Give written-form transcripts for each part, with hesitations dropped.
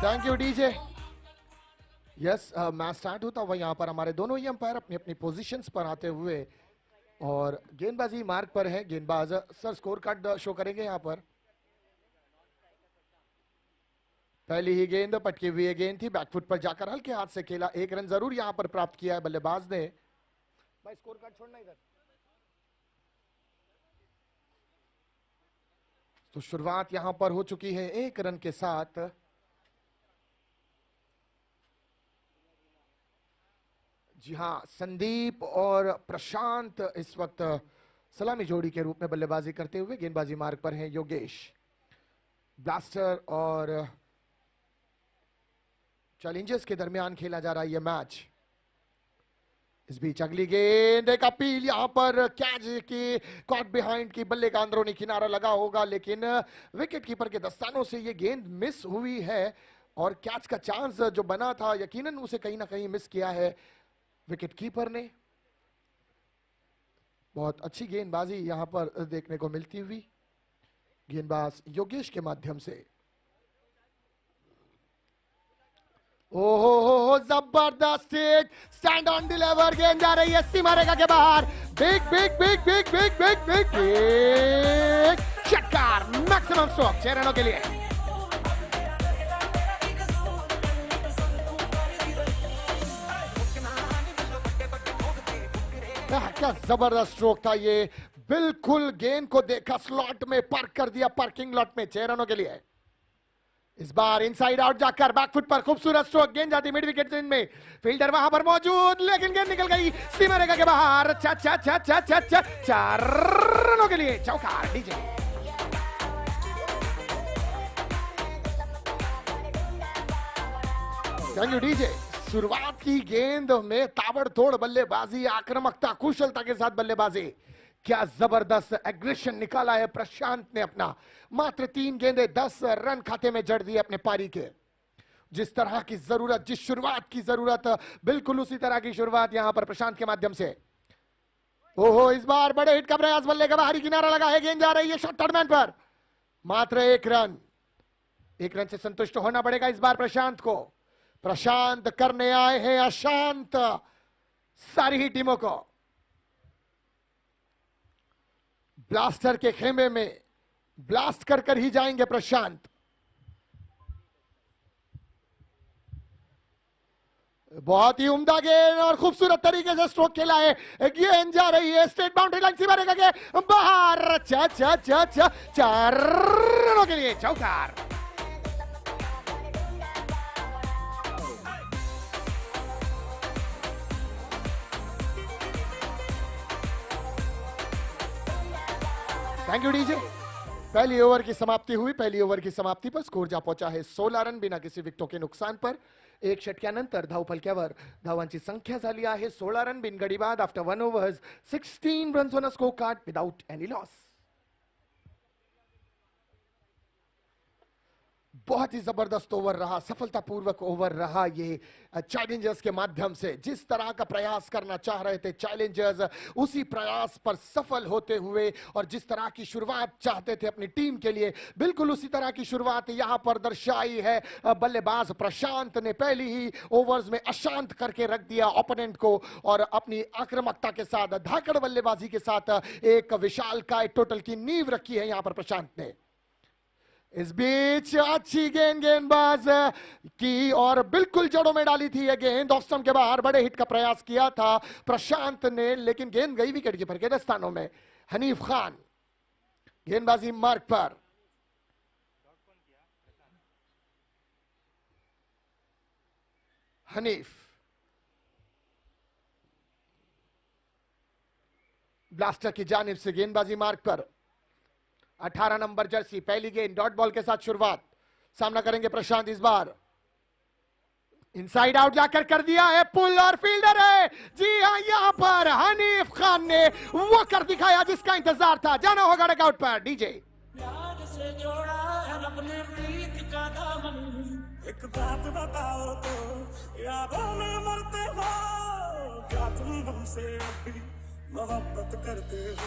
Thank you DJ. Yes, match start होता हुआ यहाँ पर हमारे दोनों ही अंपायर अपनी अपनी पोजीशंस पर आते हुए और गेंदबाजी मार्ग पर है। गेंदबाज सर स्कोर कार्ड शो करेंगे यहाँ पर। पहली ही गेंद पटकी हुई गेंद थी, बैकफुट पर जाकर हल्के हाथ से खेला, 1 रन जरूर यहाँ पर प्राप्त किया है बल्लेबाज ने। भाई स्कोर कार्ड छोड़ना इधर। तो शुरुआत यहां पर हो चुकी है 1 रन के साथ। जी हां, संदीप और प्रशांत इस वक्त सलामी जोड़ी के रूप में बल्लेबाजी करते हुए गेंदबाजी मार्ग पर हैं योगेश। ब्लास्टर और चैलेंजर्स के दरमियान खेला जा रहा है यह मैच। इस बीच अगली गेंद, एक अपील यहां पर कैच की, कॉट बिहाइंड की, बल्ले का अंदरूनी किनारा लगा होगा लेकिन विकेट कीपर के दस्तानों से यह गेंद मिस हुई है और कैच का चांस जो बना था यकीनन उसे कहीं ना कहीं मिस किया है विकेट कीपर ने। बहुत अच्छी गेंदबाजी यहां पर देखने को मिलती हुई गेंदबाज योगेश के माध्यम से। ओहो जबरदस्त स्टैंड ऑन डिलीवर, गेंद जा रही है सीमा रेखा के बाहर। Big big big big big big big big षटकार, मैक्सिमम स्ट्रोक 6 रनों के लिए। क्या जबरदस्त स्ट्रोक था ये, बिल्कुल गेंद को देखा, स्लॉट में पार्क कर दिया, पार्किंग लॉट में। 6 रनों के लिए। इस बार इनसाइड आउट जाकर बैकफुट पर खूबसूरत स्ट्रोक, गेंद जाती मिड विकेट में, फील्डर वहां पर मौजूद लेकिन गेंद निकल गई सीमा रेखा के बाहर। 4 रनों के लिए चौका। DJ thank you DJ. शुरुआत की गेंद में ताबड़तोड़ बल्लेबाजी, आक्रामकता, कुशलता के साथ बल्लेबाजी। क्या जबरदस्त एग्रेशन निकाला है प्रशांत ने अपना। मात्र 3 गेंदें 10 रन खाते में जड़ दिए अपने पारी के। जिस तरह की जरूरत, जिस शुरुआत की जरूरत, बिल्कुल उसी तरह की शुरुआत यहां पर प्रशांत के माध्यम से। ओहो, इस बार बड़े हिट का प्रयास, बल्ले का बाहरी किनारा लगा है, गेंद जा रही है शॉर्ट मैन पर। मात्र 1 रन, 1 रन से संतुष्ट होना पड़ेगा इस बार प्रशांत को। प्रशांत करने आए हैं अशांत सारी ही टीमों को। ब्लास्टर के खेमे में ब्लास्ट कर कर ही जाएंगे प्रशांत। बहुत ही उम्दा गेंद और खूबसूरत तरीके से स्ट्रोक खेला है। गेंद जा रही है स्ट्रेट बाउंड्री लाइन सीमा रेखा के बाहर। 4 रनों के लिए चौकार। Thank you DJ. पहली ओवर की समाप्ति हुई। पहली ओवर की समाप्ति पर स्कोर जा पहुंचा है 16 रन बिना किसी विकेटों के नुकसान पर। 1 षटक्यानंतर धावफलक्यावर धावांची संख्या झाली आहे 16 रन बिनगडी बाद after 1 overs 16 runs on a scorecard without any loss। बहुत ही जबरदस्त ओवर रहा, सफलतापूर्वक ओवर रहा ये चैलेंजर्स के माध्यम से। जिस तरह का प्रयास करना चाह रहे थे चैलेंजर्स, उसी प्रयास पर सफल होते हुए और जिस तरह की शुरुआत चाहते थे अपनी टीम के लिए, बिल्कुल उसी तरह की शुरुआत यहां पर दर्शाई है बल्लेबाज प्रशांत ने। पहली ही ओवर्स में अशांत करके रख दिया ओपोनेंट को और अपनी आक्रामकता के साथ, धाकड़ बल्लेबाजी के साथ एक विशालकाय टोटल की नींव रखी है यहां पर प्रशांत ने। इस बीच अच्छी गेंदबाज की और बिल्कुल जड़ों में डाली थी यह गेंद। ऑफ स्टंप के बाहर बड़े हिट का प्रयास किया था प्रशांत ने लेकिन गेंद गई विकेट कीपर के दस्तानों में। हनीफ खान गेंदबाजी मार्ग पर। हनीफ ब्लास्टर की जानिब से गेंदबाजी मार्ग पर। 18 नंबर जर्सी, पहली गेंद डॉट बॉल के साथ शुरुआत। सामना करेंगे प्रशांत। इस बार इनसाइड आउट जाकर कर दिया है पुल और फील्डर है। जी हां, यहां पर हनीफ खान ने वो कर दिखाया जिसका इंतजार था। जाना होगा डगआउट पर। डीजे प्यार से जोड़ा है अपने प्रीत का दामन। एक बात बताओ तो यादों में मरते हो क्या तुम हमसे अभी मोहब्बत करते हो।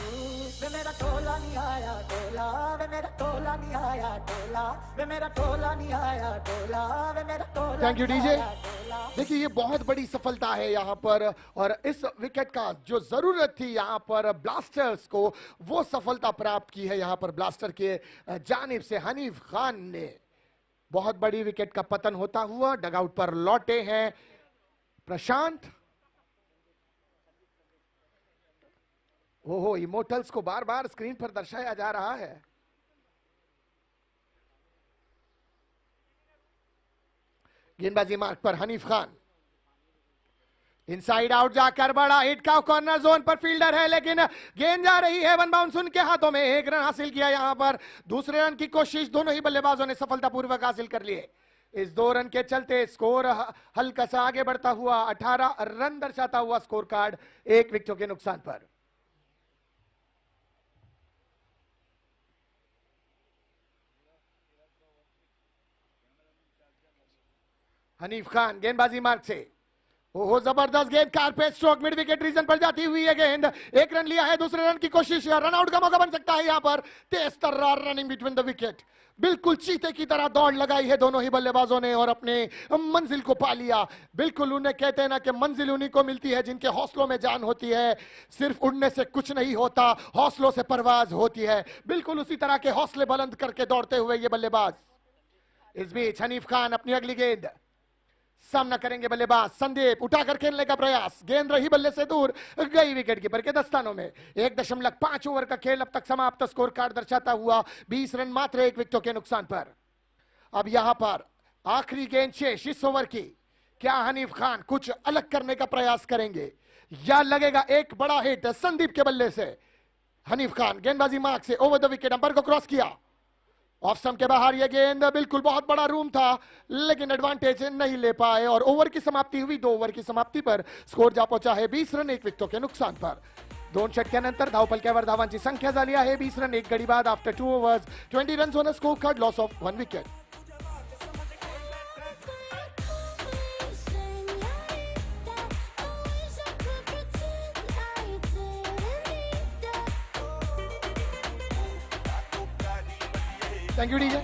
वे मेरा टोला नहीं आया टोला, वे मेरा टोला नहीं आया टोला, वे मेरा टोला नहीं आया टोला, वे मेरा टोला। Thank you DJ. देखिए ये बहुत बड़ी सफलता है यहाँ पर, और इस विकेट का जो जरूरत थी यहाँ पर ब्लास्टर्स को, वो सफलता प्राप्त की है यहाँ पर ब्लास्टर के जानिब से। हनीफ खान ने बहुत बड़ी विकेट का पतन होता हुआ डगआउट पर लौटे हैं प्रशांत। ओहो, इमोटल्स को बार बार स्क्रीन पर दर्शाया जा रहा है। गेंदबाजी मार्ग पर हनीफ खान, इनसाइड आउट जाकर बड़ा हिट का कॉर्नर जोन पर फील्डर है, लेकिन गेंद जा रही है वन बाउंस उनके हाथों में। एक रन हासिल किया यहां पर, दूसरे रन की कोशिश दोनों ही बल्लेबाजों ने सफलतापूर्वक हासिल कर लिए। इस 2 रन के चलते स्कोर हल्का सा आगे बढ़ता हुआ 18 रन दर्शाता हुआ स्कोर कार्ड 1 विकेटों के नुकसान पर। हनीफ खान गेंदबाजी मार्ग से, ओहो जबरदस्त गेंद, carpet stroke mid wicket region पर जाती हुई है गेंद। 1 रन लिया है, दूसरे रन की कोशिश, रन आउट का मौका बन सकता है यहां पर। तेज तर्रार रनिंग बिटवीन द विकेट, बिल्कुल चीते की तरह दौड़ लगाई है दोनों ही बल्लेबाजों ने और अपने मंजिल को पा लिया। बिल्कुल उन्हें कहते हैं ना कि मंजिल उन्हीं को मिलती है जिनके हौसलों में जान होती है। सिर्फ उड़ने से कुछ नहीं होता, हौसलों से परवाज होती है। बिल्कुल उसी तरह के हौसले बुलंद करके दौड़ते हुए ये बल्लेबाज। इस बीच हनीफ खान अपनी अगली गेंद सामना करेंगे बल्लेबाज संदीप, उठाकर खेलने का प्रयास, गेंद रही बल्ले से दूर, गई विकेट कीपर के दस्तानों में। 1.5 ओवर का खेल अब तक समाप्त, स्कोर कार्ड दर्शाता हुआ 20 रन मात्र 1 विकेटों के नुकसान पर। अब यहां पर आखिरी गेंद शेष इस ओवर की, क्या हनीफ खान कुछ अलग करने का प्रयास करेंगे या लगेगा एक बड़ा हिट संदीप के बल्ले से? हनीफ खान गेंदबाजी मार्क से ओवर द विकेट, अंपायर को क्रॉस किया, ऑफ स्टंप के बाहर यह गेंद, बिल्कुल बहुत बड़ा रूम था लेकिन एडवांटेज नहीं ले पाए और ओवर की समाप्ति हुई। 2 ओवर की समाप्ती पर स्कोर जा पहुंचा है 20 रन 1 विकेटों के नुकसान पर। 2 षटक्यानंतर धावफलक्यावर धावांची संख्या झाली आहे 20 रन 1 गडी बाद after 2 overs 20 runs on a score card, loss of 1 wicket. Thank you DJ.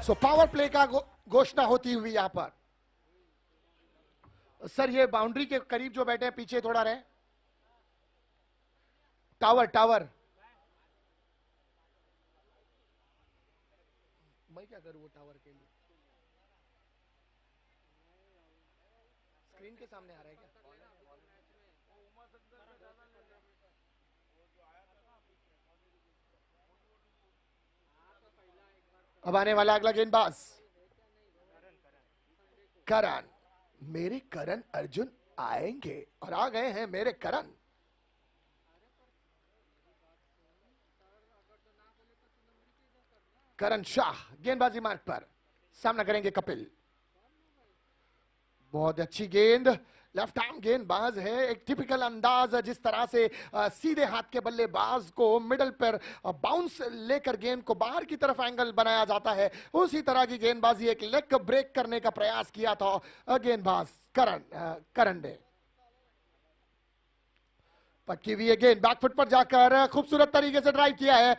So power play का घोषणा होती हुई यहां पर। सर ये बाउंड्री के करीब जो बैठे हैं पीछे थोड़ा रहे। टावर मैं क्या करूं वो टावर के लिए? स्क्रीन के सामने आ रहा है क्या? अब आने वाला अगला गेंदबाज करण। मेरे करण अर्जुन आएंगे और आ गए हैं मेरे करण। करण शाह गेंदबाजी मार्ग पर, सामना करेंगे कपिल। बहुत अच्छी गेंद, लेफ्ट आर्म गेंदबाज है, एक टिपिकल अंदाज जिस तरह से सीधे हाथ के बल्लेबाज को मिडल पर बाउंस लेकर गेंद को बाहर की तरफ एंगल बनाया जाता है, उसी तरह की गेंदबाजी एक लेग ब्रेक करने का प्रयास किया था गेंदबाज करण ने। पक्की हुई गेंद बैकफुट पर जाकर खूबसूरत तरीके से ड्राइव किया है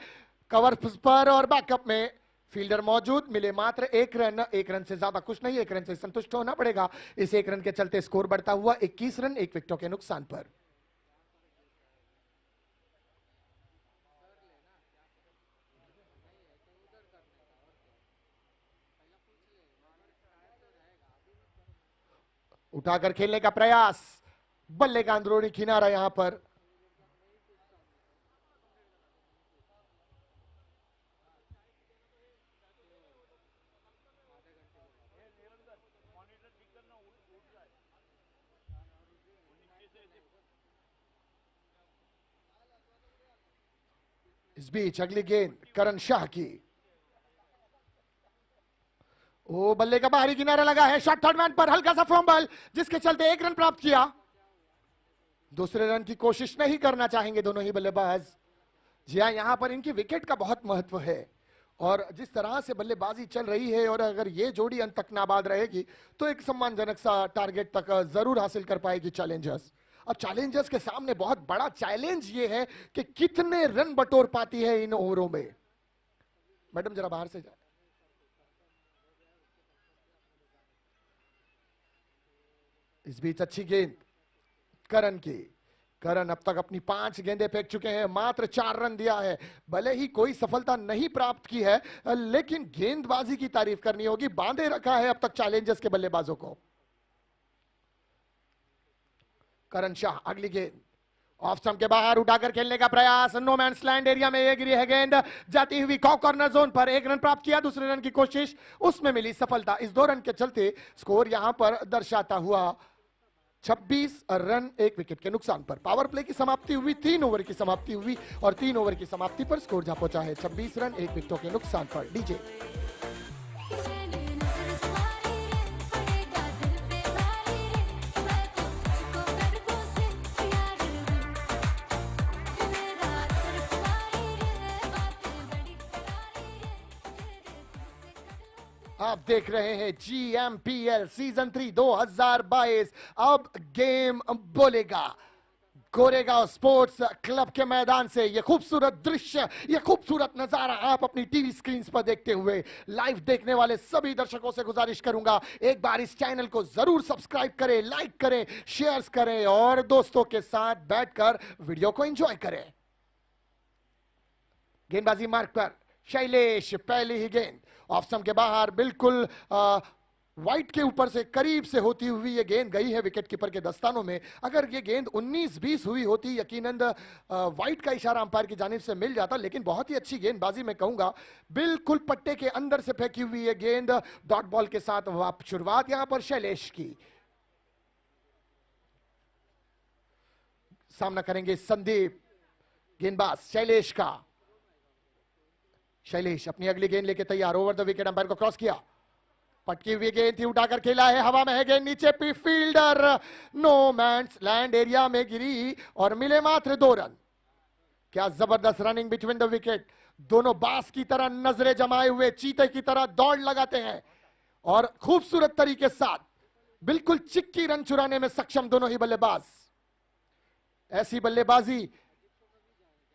कवर पर और बैकअप में फील्डर मौजूद, मिले मात्र 1 रन। 1 रन से ज्यादा कुछ नहीं, 1 रन से संतुष्ट होना पड़ेगा। इस 1 रन के चलते स्कोर बढ़ता हुआ 21 रन 1 विकेटों के नुकसान पर। उठाकर खेलने का प्रयास, बल्ले का अंदरूनी किनारा यहां पर। इस बीच अगली गेंद करण शाह की, ओ बल्ले का बाहरी किनारा लगा है, शॉट थर्ड मैन पर, हल्का सा फॉर्मबल जिसके चलते 1 रन प्राप्त किया। दूसरे रन की कोशिश नहीं करना चाहेंगे दोनों ही बल्लेबाज। जी हां, यहां पर इनकी विकेट का बहुत महत्व है और जिस तरह से बल्लेबाजी चल रही है और अगर ये जोड़ी अंत तक नाबाद रहेगी तो एक सम्मानजनक सा टारगेट तक जरूर हासिल कर पाएगी चैलेंजर्स। अब चैलेंजर्स के सामने बहुत बड़ा चैलेंज ये है कि कितने रन बटोर पाती है इन ओवरों में। मैडम जरा बाहर से जाए। इस बीच अच्छी गेंद करण की। करण अब तक अपनी 5 गेंदें फेंक चुके हैं, मात्र 4 रन दिया है। भले ही कोई सफलता नहीं प्राप्त की है, लेकिन गेंदबाजी की तारीफ करनी होगी। बांधे रखा है अब तक चैलेंजर्स के बल्लेबाजों को। करण शाह अगली गेंद ऑफ स्टंप के बाहर उठाकर खेलने का प्रयास। नो मैंस लैंड एरिया में ये गिरी है गेंद, जाती हुई कॉर्नर जोन पर। 1 रन प्राप्त किया, दूसरे रन की कोशिश, उसमें मिली सफलता। इस 2 रन के चलते स्कोर यहां पर दर्शाता हुआ 26 रन 1 विकेट के नुकसान पर। पावर प्ले की समाप्ति हुई, 3 ओवर की समाप्ति हुई और 3 ओवर की समाप्ति पर स्कोर जा पहुंचा है 26 रन 1 विकेटों के नुकसान पर। डीजे आप देख रहे हैं GMPL सीजन 3 2022। अब गेम बोलेगा। गोरेगांव स्पोर्ट्स क्लब के मैदान से ये खूबसूरत दृश्य, ये खूबसूरत नजारा आप अपनी टीवी स्क्रीन पर देखते हुए लाइव देखने वाले सभी दर्शकों से गुजारिश करूंगा, एक बार इस चैनल को जरूर सब्सक्राइब करें, लाइक करें, शेयर करें और दोस्तों के साथ बैठकर वीडियो को एंजॉय करें। गेंदबाजी मार्क पर शैलेश, पहली ही गेंद ऑफ स्टंप के बाहर, बिल्कुल वाइट के ऊपर से करीब से होती हुई ये गेंद गई है विकेट कीपर के दस्तानों में। अगर ये गेंद 19-20 हुई होती, यकीनन वाइट का इशारा अंपायर की जानिब से मिल जाता, लेकिन बहुत ही अच्छी गेंदबाजी मैं कहूंगा। बिल्कुल पट्टे के अंदर से फेंकी हुई ये गेंद डॉट बॉल के साथ शुरुआत यहां पर शैलेश की। सामना करेंगे संदीप, गेंदबाज शैलेश का। शैलेश अपनी अगली गेंद लेके तैयार, ओवर द विकेट, अंपायर को क्रॉस किया, पटकी हुई गेंद थी, उठाकर खेला है, हवा में है गेंद, नीचे पी fielder, no man's land area में गिरी और मिले मात्र 2 रन। क्या जबरदस्त रनिंग बिटवीन द विकेट। दोनों बास की तरह नजरें जमाए हुए चीते की तरह दौड़ लगाते हैं और खूबसूरत तरीके से साथ बिल्कुल चिक्की रन चुराने में सक्षम दोनों ही बल्लेबाज। ऐसी बल्लेबाजी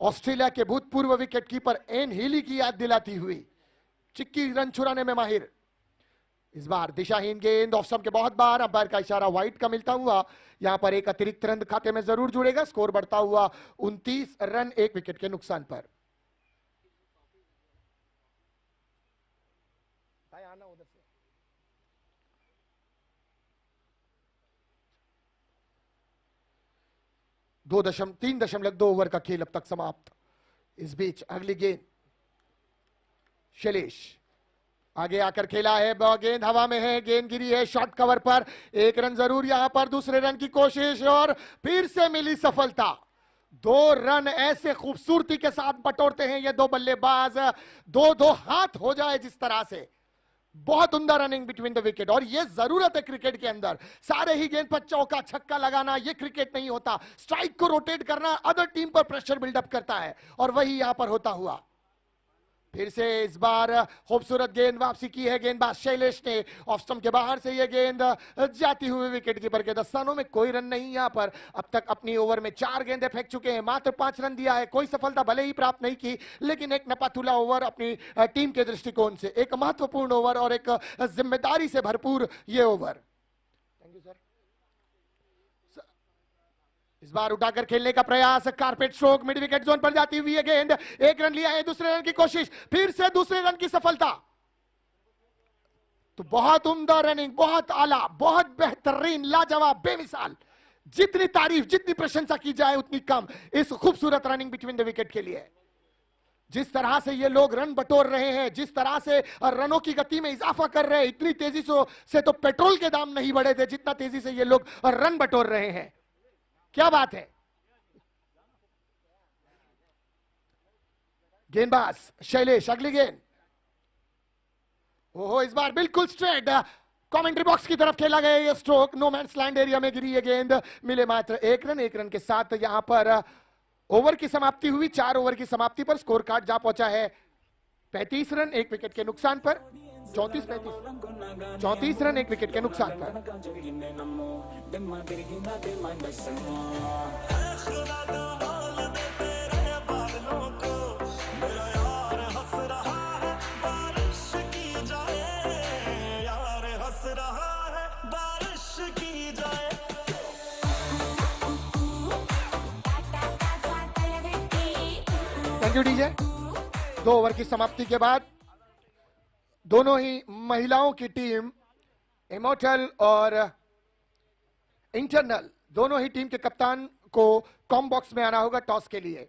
ऑस्ट्रेलिया के भूतपूर्व विकेटकीपर एन हीली की याद दिलाती हुई, चिक्की रन चुराने में माहिर। इस बार दिशाहीन गेंद ऑफ स्टंप के बहुत बार, अंपायर का इशारा वाइट का मिलता हुआ यहां पर एक अतिरिक्त रन खाते में जरूर जुड़ेगा। स्कोर बढ़ता हुआ 29 रन 1 विकेट के नुकसान पर। आना उधर से। दो 3.2 ओवर का खेल अब तक समाप्त। इस बीच अगली गेंद शैलेश आगे आकर खेला है, गेंद हवा में है, गेंद गिरी है शॉर्ट कवर पर। 1 रन जरूर यहां पर, दूसरे रन की कोशिश और फिर से मिली सफलता। 2 रन ऐसे खूबसूरती के साथ बटोरते हैं ये 2 बल्लेबाज, 2-2 हाथ हो जाए जिस तरह से। बहुत उम्दा रनिंग बिटवीन द विकेट और ये जरूरत है क्रिकेट के अंदर। सारे ही गेंद पर चौका छक्का लगाना ये क्रिकेट नहीं होता। स्ट्राइक को रोटेट करना अदर टीम पर प्रेशर बिल्डअप करता है और वही यहां पर होता हुआ। फिर से इस बार खूबसूरत गेंद वापसी की है गेंदबाज शैलेश ने। ऑफ स्टंप के बाहर से यह गेंद जाती हुई विकेट कीपर के दस्तानों में। कोई रन नहीं यहां पर। अब तक अपनी ओवर में 4 गेंदें फेंक चुके हैं, मात्र 5 रन दिया है। कोई सफलता भले ही प्राप्त नहीं की, लेकिन एक नपातुला ओवर अपनी टीम के दृष्टिकोण से, एक महत्वपूर्ण ओवर और एक जिम्मेदारी से भरपूर ये ओवर। Thank you sir. इस बार उठाकर खेलने का प्रयास, carpet stroke, mid wicket zone पर जाती हुई है गेंद। 1 रन लिया है, दूसरे रन की कोशिश, फिर से दूसरे रन की सफलता। तो बहुत उम्दा रनिंग, बहुत आला, बहुत बेहतरीन, लाजवाब, बेमिसाल। जितनी तारीफ, जितनी प्रशंसा की जाए उतनी कम इस खूबसूरत रनिंग बिटवीन द विकेट के लिए। जिस तरह से ये लोग रन बटोर रहे हैं, जिस तरह से रनों की गति में इजाफा कर रहे हैं, इतनी तेजी से तो पेट्रोल के दाम नहीं बढ़े थे जितना तेजी से ये लोग रन बटोर रहे हैं। क्या बात है। गेंदबाज शैलेश अगली गेंद, ओहो इस बार बिल्कुल स्ट्रेट कमेंट्री बॉक्स की तरफ खेला गया ये stroke. No man's land area में गिरी ये गेंद, मिले मात्र 1 रन। 1 रन के साथ यहां पर ओवर की समाप्ति हुई। 4 ओवर की समाप्ति पर स्कोर कार्ड जा पहुंचा है 35 रन 1 विकेट के नुकसान पर। 34 रन 1 विकेट के नुकसान पर। Thank you DJ. 2 ओवर की समाप्ति के बाद दोनों ही महिलाओं की टीम इमोर्टल और इंटरनल दोनों ही टीम के कप्तान को कॉम बॉक्स में आना होगा टॉस के लिए।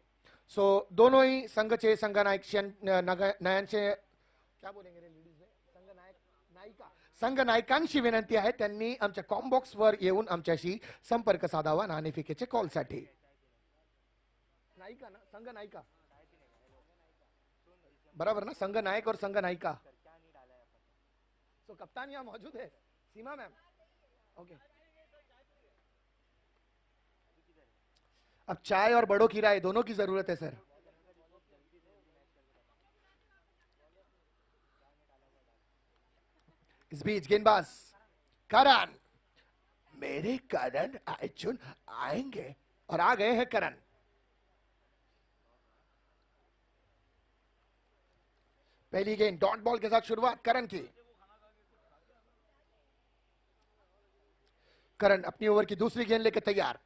सो दोनों ही संघचे संघनायक नयांचे क्या बोलेंगे रे लेडीज में संघ नायकांशी विनंती आहे त्यांनी आमच्या कॉम बॉक्स वर येऊन आमच्याशी संपर्क साधावा नाणेफेकीचे कॉल साठी। नायिका ना संघ नायिका बराबर ना, संघ नायक और संघ नायिका। तो कप्तान यहाँ मौजूद है सीमा मैम। ओके अब चाय और बड़ों की राय दोनों की जरूरत है सर। इस बीच गेंदबाज करण, मेरे करण अर्जुन आएंगे और आ गए हैं करण। पहली गेंद डॉट बॉल के साथ शुरुआत करण की। करण अपनी ओवर की दूसरी गेंद लेकर तैयार।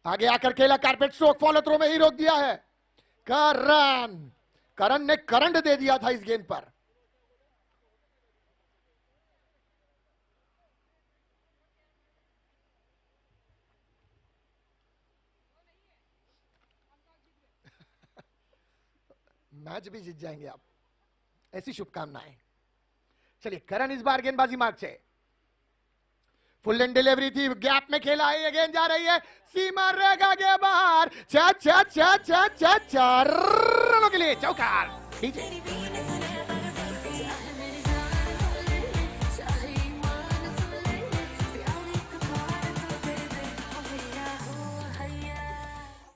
आगे आकर खेला कारपेट स्ट्रोक, फॉलो थ्रो में ही रोक दिया है करण ने करंट दे दिया था इस गेंद पर। मैच भी जीत जाएंगे आप, ऐसी शुभकामनाएं। चलिए करण इस बार गेंदबाजी मार्ग से फुल एंड डिलीवरी थी, गैप में खेला है, ये गेंद जा रही है सीमा रेखा के बाहर। 4 रनों के लिए चौकार।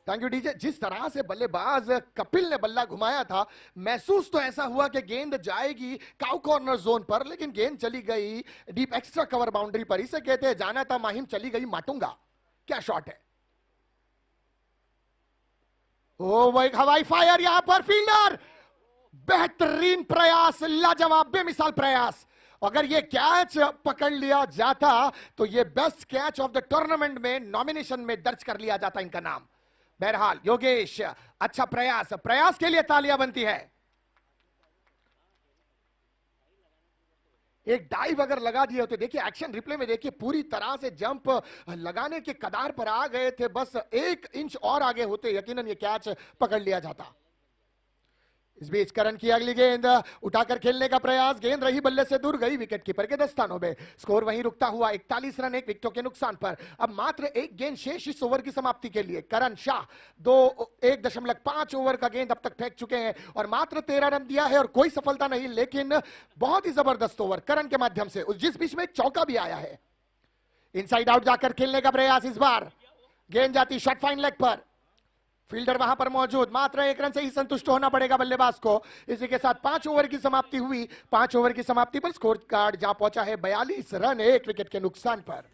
Thank you DJ. जिस तरह से बल्लेबाज कपिल ने बल्ला घुमाया था, महसूस तो ऐसा हुआ कि गेंद जाएगी काउ कॉर्नर जोन पर, लेकिन गेंद चली गई डीप एक्स्ट्रा कवर बाउंड्री पर। इसे कहते हैं जाना था माहिम, चली गई माटूंगा। क्या शॉट है, ओ वही हवाई फायर यहां पर फील्डर। बेहतरीन प्रयास, लाजवाब बेमिसाल प्रयास। अगर ये कैच पकड़ लिया जाता तो ये best catch of the tournament में नॉमिनेशन में दर्ज कर लिया जाता इनका नाम। बहरहाल योगेश अच्छा प्रयास के लिए तालियां बनती है। एक डाइव अगर लगा दिए होते, देखिए एक्शन रिप्ले में देखिए पूरी तरह से जंप लगाने के कगार पर आ गए थे, बस 1 इंच और आगे होते यकीनन ये कैच पकड़ लिया जाता। इस बीच करण की अगली गेंद उठाकर खेलने का प्रयास, गेंद रही बल्ले से दूर, गई विकेट कीपर के दस्तानों में। स्कोर वहीं रुकता हुआ 41 रन 1 विकेटों के नुकसान पर। अब मात्र 1 गेंद शेष इस ओवर की समाप्ति के लिए। करण शाह 1.5 ओवर का गेंद अब तक फेंक चुके हैं और मात्र 13 रन दिया है और कोई सफलता नहीं, लेकिन बहुत ही जबरदस्त ओवर करण के माध्यम से, जिस बीच में एक चौका भी आया है। इनसाइड आउट जाकर खेलने का प्रयास, इस बार गेंद जाती शॉर्ट फाइन लेग पर, फील्डर वहां पर मौजूद, मात्र 1 रन से ही संतुष्ट होना पड़ेगा बल्लेबाज को। इसी के साथ 5 ओवर की समाप्ति हुई। 5 ओवर की समाप्ति पर स्कोर कार्ड जा पहुंचा है 42 रन 1 विकेट के नुकसान पर।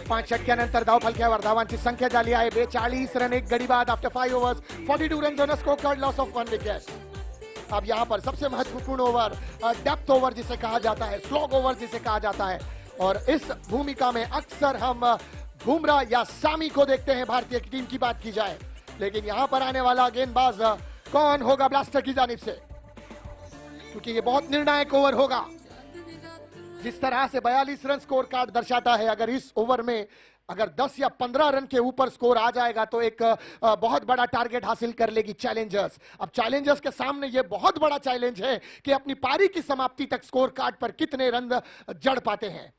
5 षटक्यानंतर धावफलक्यावर धावांची संख्या झाली आहे 42 रन 1 गडी बाद after 5 overs 42 run on score card, loss of 1 wicket. अब यहां पर सबसे महत्वपूर्ण ओवर, डेप्थ ओवर जिसे कहा जाता है, स्लॉग ओवर जिसे कहा जाता है, और इस भूमिका में अक्सर हम बुमराह या सामी को देखते हैं भारतीय टीम की बात की जाए, लेकिन यहां पर आने वाला गेंदबाज कौन होगा ब्लास्टर की जानिब से, क्योंकि ये बहुत निर्णायक ओवर होगा। जिस तरह से 42 रन स्कोर कार्ड दर्शाता है, अगर इस ओवर में अगर 10 या 15 रन के ऊपर स्कोर आ जाएगा तो एक बहुत बड़ा टारगेट हासिल कर लेगी चैलेंजर्स। अब चैलेंजर्स के सामने ये बहुत बड़ा चैलेंज है कि अपनी पारी की समाप्ति तक स्कोर कार्ड पर कितने रन जड़ पाते हैं।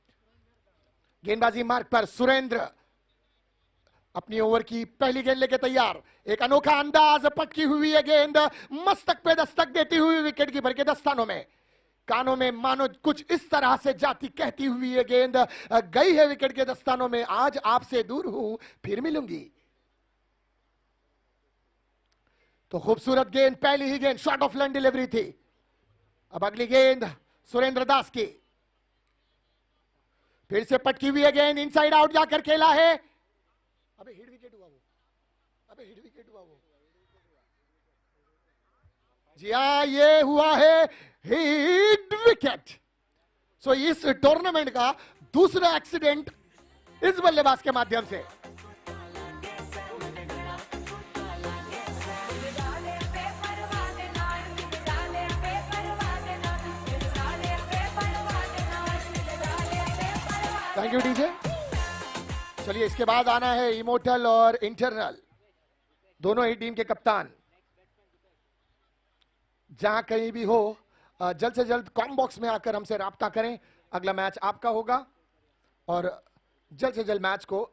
गेंदबाजी मार्ग पर सुरेंद्र अपनी ओवर की पहली गेंद लेके तैयार, एक अनोखा अंदाज, पटकी हुई है गेंद, मस्तक पे दस्तक देती हुई विकेट कीपर के दस्तानों में, कानों में मानो कुछ इस तरह से जाती कहती हुई ये गेंद गई है विकेट के दस्तानों में, आज आपसे दूर हूं फिर मिलूंगी। तो खूबसूरत गेंद, पहली ही गेंद शॉर्ट ऑफ लाइन डिलीवरी थी। अब अगली गेंद सुरेंद्र दास की, फिर से पटकी हुई है गेंद, इनसाइड आउट जाकर खेला है। अबे हिट विकेट हुआ वो, अबे हिट विकेट हुआ वो। जी हाँ, ये हुआ है हिट विकेट। सो इस टूर्नामेंट का दूसरा एक्सीडेंट इस बल्लेबाज के माध्यम से। Thank you DJ. चलिए इसके बाद आना है इमोर्टल और इंटरनल, दोनों ही टीम के कप्तान। जहां कहीं भी हो जल्द से जल्द कॉम बॉक्स में आकर हमसे राब्ता करें। अगला मैच आपका होगा और जल्द से जल्द मैच को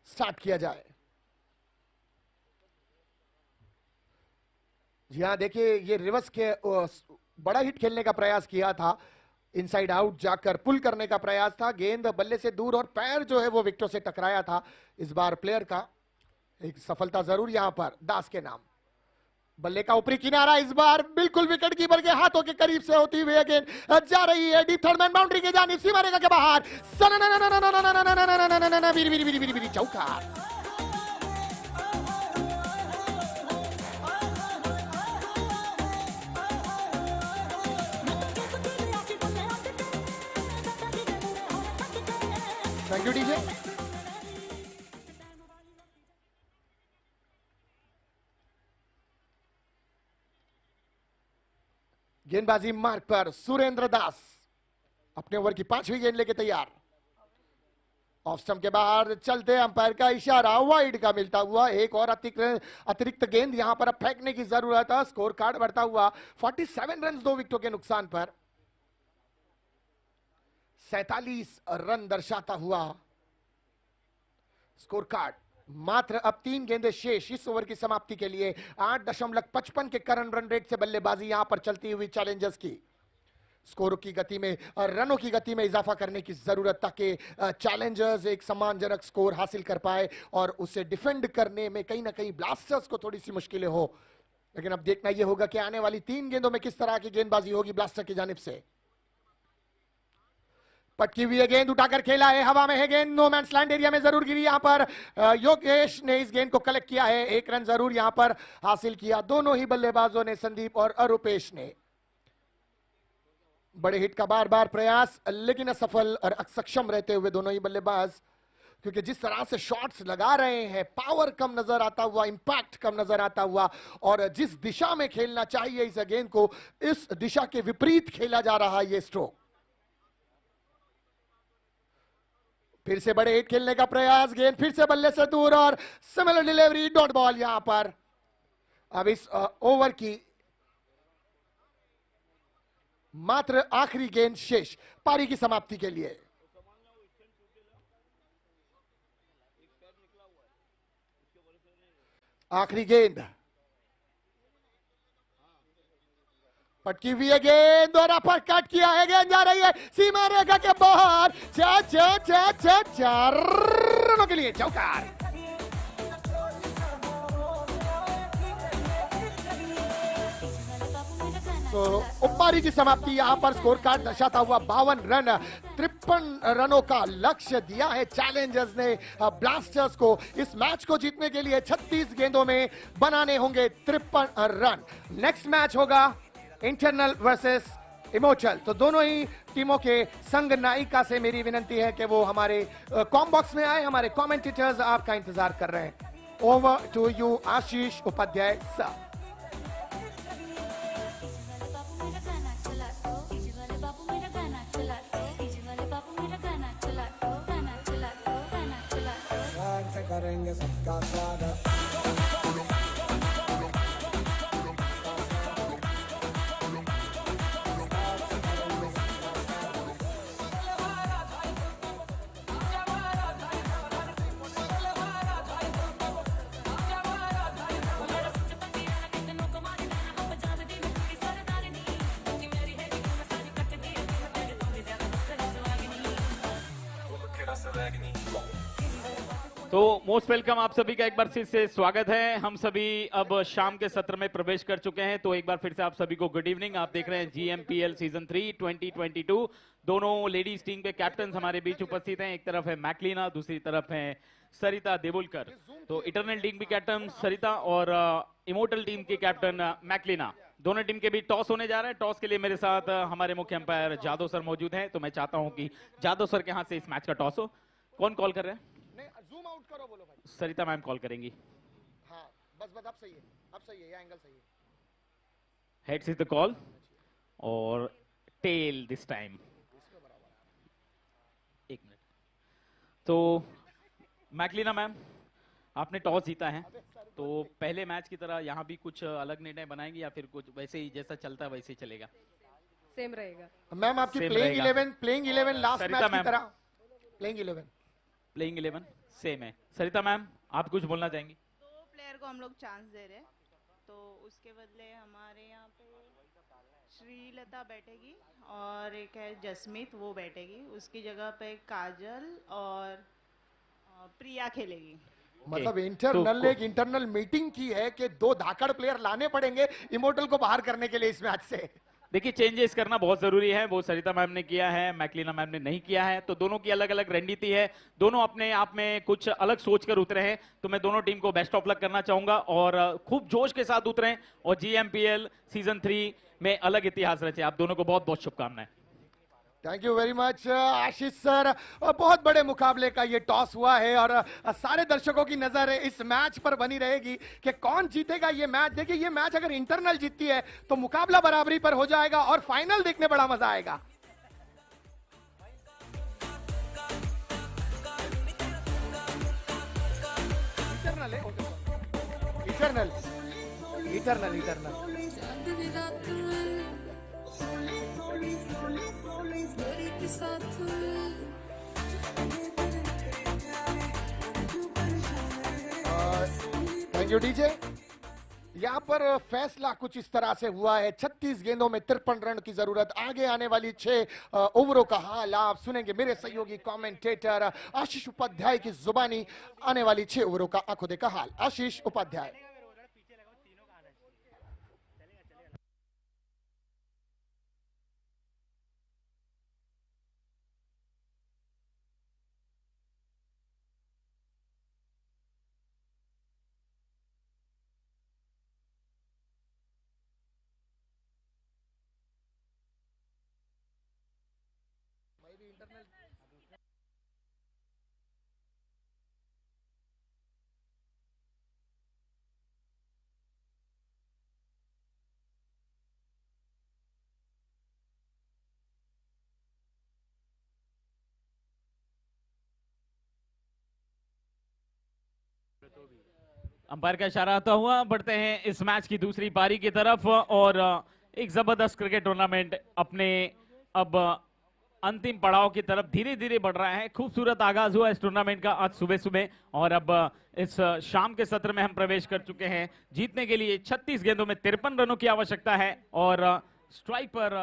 स्टार्ट किया जाए। जी हाँ, देखिए ये रिवर्स के बड़ा हिट खेलने का प्रयास किया था, इनसाइड आउट जाकर पुल करने का प्रयास था, गेंद बल्ले से दूर और पैर जो है वो विकेटों से टकराया था। इस बार प्लेयर का एक सफलता जरूर यहां पर दास के नाम। बल्ले का ऊपरी किनारा इस बार बिल्कुल विकेट कीपर के हाथों के करीब से होती हुई गेंद जा रही है डीप थर्ड मैन बाउंड्री के जानिब, सीमा रेखा के बाहर, चौका। Thank you DJ. गेंदबाजी मार्ग पर सुरेंद्र दास अपने ओवर की 5वीं गेंद लेके तैयार। ऑफ स्टंप के बाहर चलते अंपायर का इशारा वाइड का मिलता हुआ, एक और अतिरिक्त गेंद यहां पर अब फेंकने की जरूरत है। स्कोर कार्ड बढ़ता हुआ 47 रन 2 विकेटों के नुकसान पर, 47 रन दर्शाता हुआ स्कोर कार्ड। मात्र अब 3 गेंदें शेष इस ओवर की समाप्ति के लिए। 8.55 के करंट रन रेट से बल्लेबाजी यहां पर चलती हुई चैलेंजर्स की। स्कोर की गति में और रनों की गति में इजाफा करने की जरूरत, ताकि चैलेंजर्स एक सम्मानजनक स्कोर हासिल कर पाए और उसे डिफेंड करने में कहीं ना कहीं ब्लास्टर्स को थोड़ी सी मुश्किलें हो। लेकिन अब देखना यह होगा कि आने वाली 3 गेंदों में किस तरह की गेंदबाजी होगी ब्लास्टर की जानिब से। पटकी हुई है गेंद, उठाकर खेला है, हवा में है गेंद, नो मैंस लैंड एरिया में जरूर गिरी। यहां पर योगेश ने इस गेंद को कलेक्ट किया है, 1 रन जरूर यहां पर हासिल किया दोनों ही बल्लेबाजों ने, संदीप और अरूपेश ने। बड़े हिट का बार बार प्रयास, लेकिन असफल और असक्षम रहते हुए दोनों ही बल्लेबाज, क्योंकि जिस तरह से शॉट्स लगा रहे हैं, पावर कम नजर आता हुआ, इंपैक्ट कम नजर आता हुआ, और जिस दिशा में खेलना चाहिए इस गेंद को, इस दिशा के विपरीत खेला जा रहा है ये स्ट्रोक। फिर से बड़े हिट खेलने का प्रयास, गेंद फिर से बल्ले से दूर और सिमिलर डिलीवरी, डॉट बॉल यहां पर। अब इस ओवर की मात्र आखिरी गेंद शेष पारी की समाप्ति के लिए। आखिरी गेंद, पटकी हुई है गेंद और अपर कट किया है, गेंद जा रही है सीमा रेखा के बाहर, 4 रनों के लिए चौका। तो उपारी की समाप्ति यहां पर स्कोर कार्ड दर्शाता हुआ 52 रन, 53 रनों का लक्ष्य दिया है चैलेंजर्स ने ब्लास्टर्स को। इस मैच को जीतने के लिए 36 गेंदों में बनाने होंगे 53 रन। नेक्स्ट मैच होगा इंटरनल वर्सेस इमोर्टल। तो दोनों ही टीमों के संग नायिका से मेरी विनती है कि वो हमारे कॉम बॉक्स में आए, हमारे कमेंटेटर्स आपका इंतजार कर रहे हैं। Over to you Ashish Upadhyay sir. करेंगे सबका स्वागत। तो मोस्ट वेलकम, आप सभी का एक बार फिर से स्वागत है। हम सभी अब शाम के सत्र में प्रवेश कर चुके हैं, तो एक बार फिर से आप सभी को गुड इवनिंग। आप देख रहे हैं GMPL सीजन 3 2022। दोनों लेडीज टीम के कैप्टन हमारे बीच उपस्थित हैं। एक तरफ है मैकलीना, दूसरी तरफ है सरिता देवुलकर। तो इटरनल टीम की कैप्टन सरिता और इमोर्टल टीम की कैप्टन मैकलीना, दोनों टीम के बीच टॉस होने जा रहा है। टॉस के लिए मेरे साथ हमारे मुख्य अंपायर जादव सर मौजूद हैं, तो मैं चाहता हूं कि जादव सर के हाथ से इस मैच का टॉस हो। कौन कॉल कर रहे हैं? जूम आउट करो, बोलो भाई। सरिता मैम कॉल करेंगी। हाँ, बस अब सही है, अब सही है, ये एंगल सही है। हेड्स इज द कॉल और टेल दिस टाइम। एक मिनट। तो मैकलीना मैम, आपने टॉस जीता है, तो पहले मैच की तरह यहाँ भी कुछ अलग निर्णय बनाएंगे या फिर कुछ वैसे ही जैसा चलता है वैसे ही चलेगा? सेम रहेगा मैम, आपकी Same प्लेइंग 11 लास्ट सरिता मैच की मैम। तरह प्लेइंग 11 सेम है। सरिता मैम, आप कुछ बोलना चाहेंगी? 2 प्लेयर को हम लोग चांस दे रहे हैं, तो उसके बदले हमारे यहाँ पे श्रीलता बैठेगी और एक है जसमीत, वो बैठेगी। उसकी जगह पे काजल और प्रिया खेलेगी। मतलब तो एक इंटरनल मीटिंग की है कि 2 धाकड़ प्लेयर लाने पड़ेंगे इमोर्टल को बाहर करने के लिए इस मैच से। देखिए, चेंजेस करना बहुत जरूरी है, वो सरिता मैम ने किया है, मैकलीना मैम ने नहीं किया है। तो दोनों की अलग अलग रणनीति है, दोनों अपने आप में कुछ अलग सोच कर उतरे हैं। तो मैं दोनों टीम को बेस्ट ऑफ लक करना चाहूंगा और खूब जोश के साथ उतरे और GMPL सीजन 3 में अलग इतिहास रचे। आप दोनों को बहुत बहुत शुभकामनाएं। Thank you very much Ashish sir. बहुत बड़े मुकाबले का ये टॉस हुआ है और सारे दर्शकों की नजर इस मैच पर बनी रहेगी कि कौन जीतेगा ये मैच। देखिए, ये मैच अगर इंटरनल जीतती है तो मुकाबला बराबरी पर हो जाएगा और फाइनल देखने बड़ा मजा आएगा। Eternal thank you DJ. यहाँ पर फैसला कुछ इस तरह से हुआ है, 36 गेंदों में 53 रन की जरूरत। आगे आने वाली 6 ओवरों का हाल आप सुनेंगे मेरे सहयोगी कमेंटेटर आशीष उपाध्याय की जुबानी। आने वाली 6 ओवरों का आंखों देखा हाल, आशीष उपाध्याय। अंपायर का इशारा आता हुआ बढ़ते हैं इस मैच की दूसरी पारी की तरफ और एक जबरदस्त क्रिकेट टूर्नामेंट अपने अब अंतिम पड़ाव की तरफ धीरे धीरे बढ़ रहा है। खूबसूरत आगाज हुआ इस टूर्नामेंट का आज सुबह सुबह और अब इस शाम के सत्र में हम प्रवेश कर चुके हैं। जीतने के लिए 36 गेंदों में 53 रनों की आवश्यकता है और स्ट्राइक पर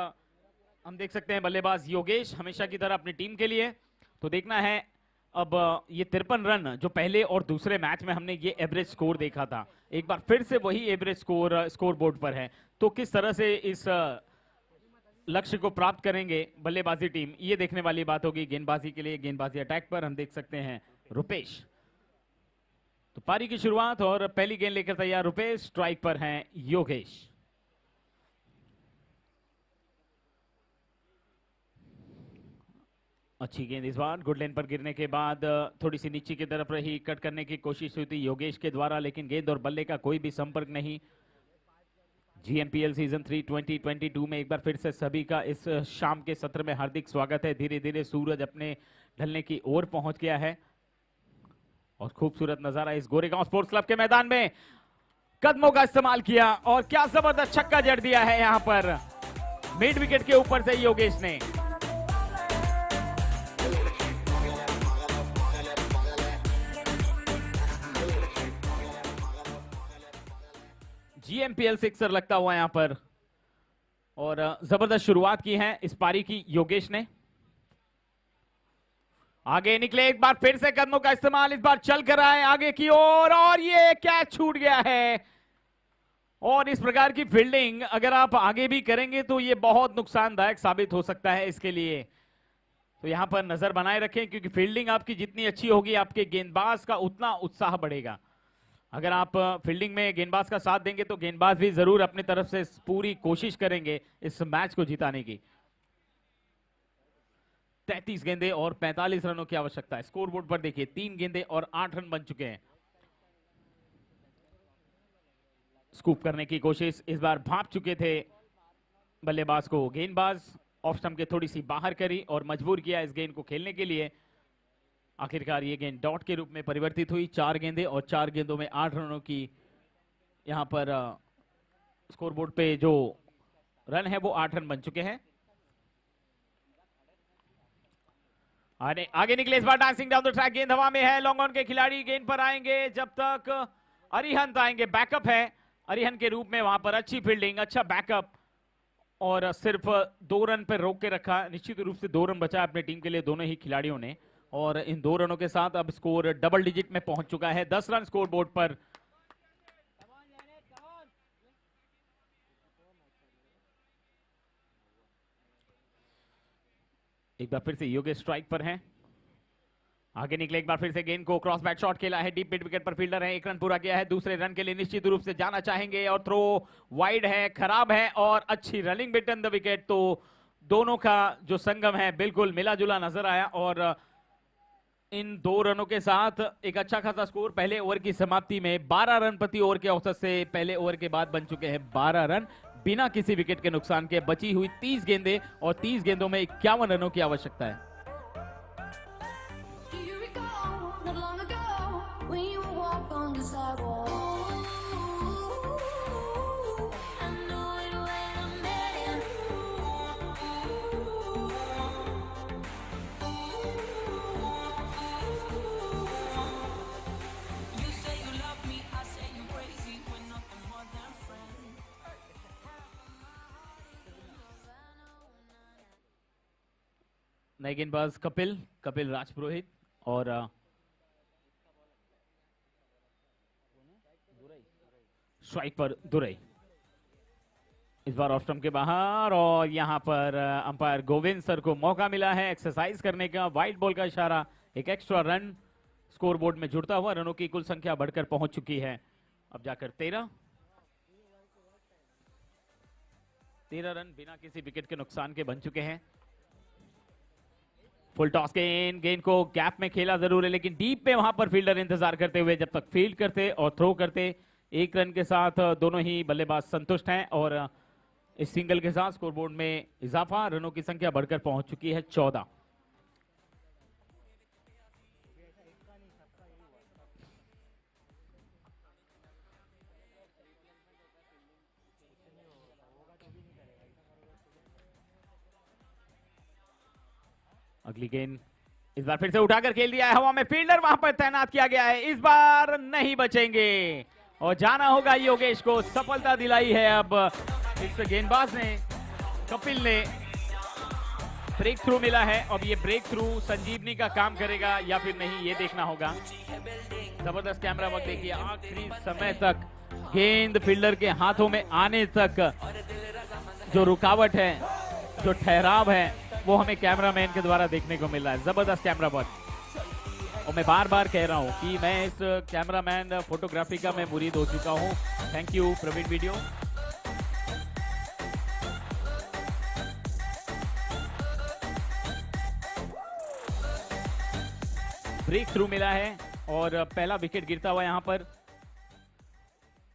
हम देख सकते हैं बल्लेबाज योगेश हमेशा की तरह अपनी टीम के लिए। तो देखना है अब ये 53 रन जो पहले और दूसरे मैच में हमने ये एवरेज स्कोर देखा था, एक बार फिर से वही एवरेज स्कोर बोर्ड पर है। तो किस तरह से इस लक्ष्य को प्राप्त करेंगे बल्लेबाजी टीम, ये देखने वाली बात होगी। गेंदबाजी के लिए गेंदबाजी अटैक पर हम देख सकते हैं रुपेश। तो पारी की शुरुआत और पहली गेंद लेकर तैयार रुपेश, स्ट्राइक पर हैं योगेश। अच्छी गेंद इस बार गुड लेन पर गिरने के बाद थोड़ी सी नीचे की तरफ रही, कट करने की कोशिश हुई थी योगेश के द्वारा, लेकिन गेंद और बल्ले का कोई भी संपर्क नहीं। GMPL सीजन 3 2022 में एक बार फिर से सभी का इस शाम के सत्र में हार्दिक स्वागत है। धीरे धीरे सूरज अपने ढलने की ओर पहुंच गया है और खूबसूरत नजारा इस गोरेगांव स्पोर्ट्स क्लब के मैदान में। कदमों का इस्तेमाल किया और क्या जबरदस्त छक्का जड़ दिया है यहां पर मिड विकेट के ऊपर से योगेश ने। GMPL सिक्सर लगता हुआ यहां पर और जबरदस्त शुरुआत की है इस पारी की योगेश ने। आगे निकले, एक बार फिर से कदमों का इस्तेमाल, इस बार चल कर आए आगे की ओर और ये कैच छूट गया है। और इस प्रकार की फील्डिंग अगर आप आगे भी करेंगे तो ये बहुत नुकसानदायक साबित हो सकता है इसके लिए। तो यहां पर नजर बनाए रखें, क्योंकि फील्डिंग आपकी जितनी अच्छी होगी आपके गेंदबाज का उतना उत्साह बढ़ेगा। अगर आप फील्डिंग में गेंदबाज का साथ देंगे तो गेंदबाज भी जरूर अपनी तरफ से पूरी कोशिश करेंगे इस मैच को जिताने की। 33 गेंदे और 45 रनों की आवश्यकता है। स्कोरबोर्ड पर देखिए 3 गेंदे और 8 रन बन चुके हैं। स्कूप करने की कोशिश, इस बार भाप चुके थे बल्लेबाज को गेंदबाज, ऑफ स्टंप के थोड़ी सी बाहर करी और मजबूर किया इस गेंद को खेलने के लिए। आखिरकार ये गेंद डॉट के रूप में परिवर्तित हुई। 4 गेंदे और 4 गेंदों में 8 रनों की यहां पर स्कोरबोर्ड पे जो रन है वो 8 रन बन चुके हैं। आगे निकले, इस बार डांसिंग डाउन द ट्रैक, गेंद हवा में है, लॉन्ग ऑन के खिलाड़ी गेंद पर आएंगे जब तक अरिहंत आएंगे, बैकअप है अरिहंत के रूप में, वहां पर अच्छी फील्डिंग, अच्छा बैकअप और सिर्फ 2 रन पर रोक के रखा। निश्चित रूप से 2 रन बचा अपनी टीम के लिए दोनों ही खिलाड़ियों ने, और इन 2 रनों के साथ अब स्कोर डबल डिजिट में पहुंच चुका है। 10 रन स्कोर बोर्ड पर। एक बार फिर से योगेश स्ट्राइक पर हैं। आगे निकले, एक बार फिर से गेंद को क्रॉस बैट शॉट खेला है, डीप मिड विकेट पर फील्डर है, 1 रन पूरा किया है। दूसरे रन के लिए निश्चित रूप से जाना चाहेंगे और थ्रो वाइड है, खराब है और अच्छी रनिंग बिटन द विकेट। तो दोनों का जो संगम है बिल्कुल मिला जुला नजर आया और इन 2 रनों के साथ एक अच्छा खासा स्कोर पहले ओवर की समाप्ति में 12 रन प्रति ओवर के औसत से पहले ओवर के बाद बन चुके हैं 12 रन बिना किसी विकेट के नुकसान के। बची हुई 30 गेंदें और 30 गेंदों में 51 रनों की आवश्यकता है। नए गेंदबाज कपिल राजपुरोहित और स्ट्राइक पर दुरई, इस बार ऑफ स्टंप के बाहर और यहां पर अंपायर गोविंद सर को मौका मिला है एक्सरसाइज करने का। वाइट बॉल का इशारा, एक एक्स्ट्रा रन स्कोरबोर्ड में जुड़ता हुआ रनों की कुल संख्या बढ़कर पहुंच चुकी है अब जाकर 13 रन बिना किसी विकेट के नुकसान के बन चुके हैं। फुल टॉस गेंद को गैप में खेला जरूर है, लेकिन डीप में वहां पर फील्डर इंतजार करते हुए जब तक फील्ड करते और थ्रो करते 1 रन के साथ दोनों ही बल्लेबाज संतुष्ट हैं और इस सिंगल के साथ स्कोरबोर्ड में इजाफा, रनों की संख्या बढ़कर पहुंच चुकी है 14। अगली गेंद इस बार फिर से उठाकर खेल दिया है हवा में, फील्डर वहां पर तैनात किया गया है, इस बार नहीं बचेंगे और जाना होगा योगेश को। सफलता दिलाई है अब इस गेंदबाज ने, कपिल ने ब्रेक थ्रू मिला है। अब ये ब्रेक थ्रू संजीवनी का काम करेगा या फिर नहीं, ये देखना होगा। जबरदस्त कैमरा वर्क देखिए, आखिरी समय तक गेंद फील्डर के हाथों में आने तक जो रुकावट है, जो ठहराव है, वो हमें कैमरामैन के द्वारा देखने को मिल रहा है। जबरदस्त कैमरा वर्क, और मैं बार बार कह रहा हूं कि मैं इस कैमरामैन फोटोग्राफी का मैं मुरीद हो चुका हूं। थैंक यू प्रवीण वीडियो। ब्रेक थ्रू मिला है और पहला विकेट गिरता हुआ यहां पर।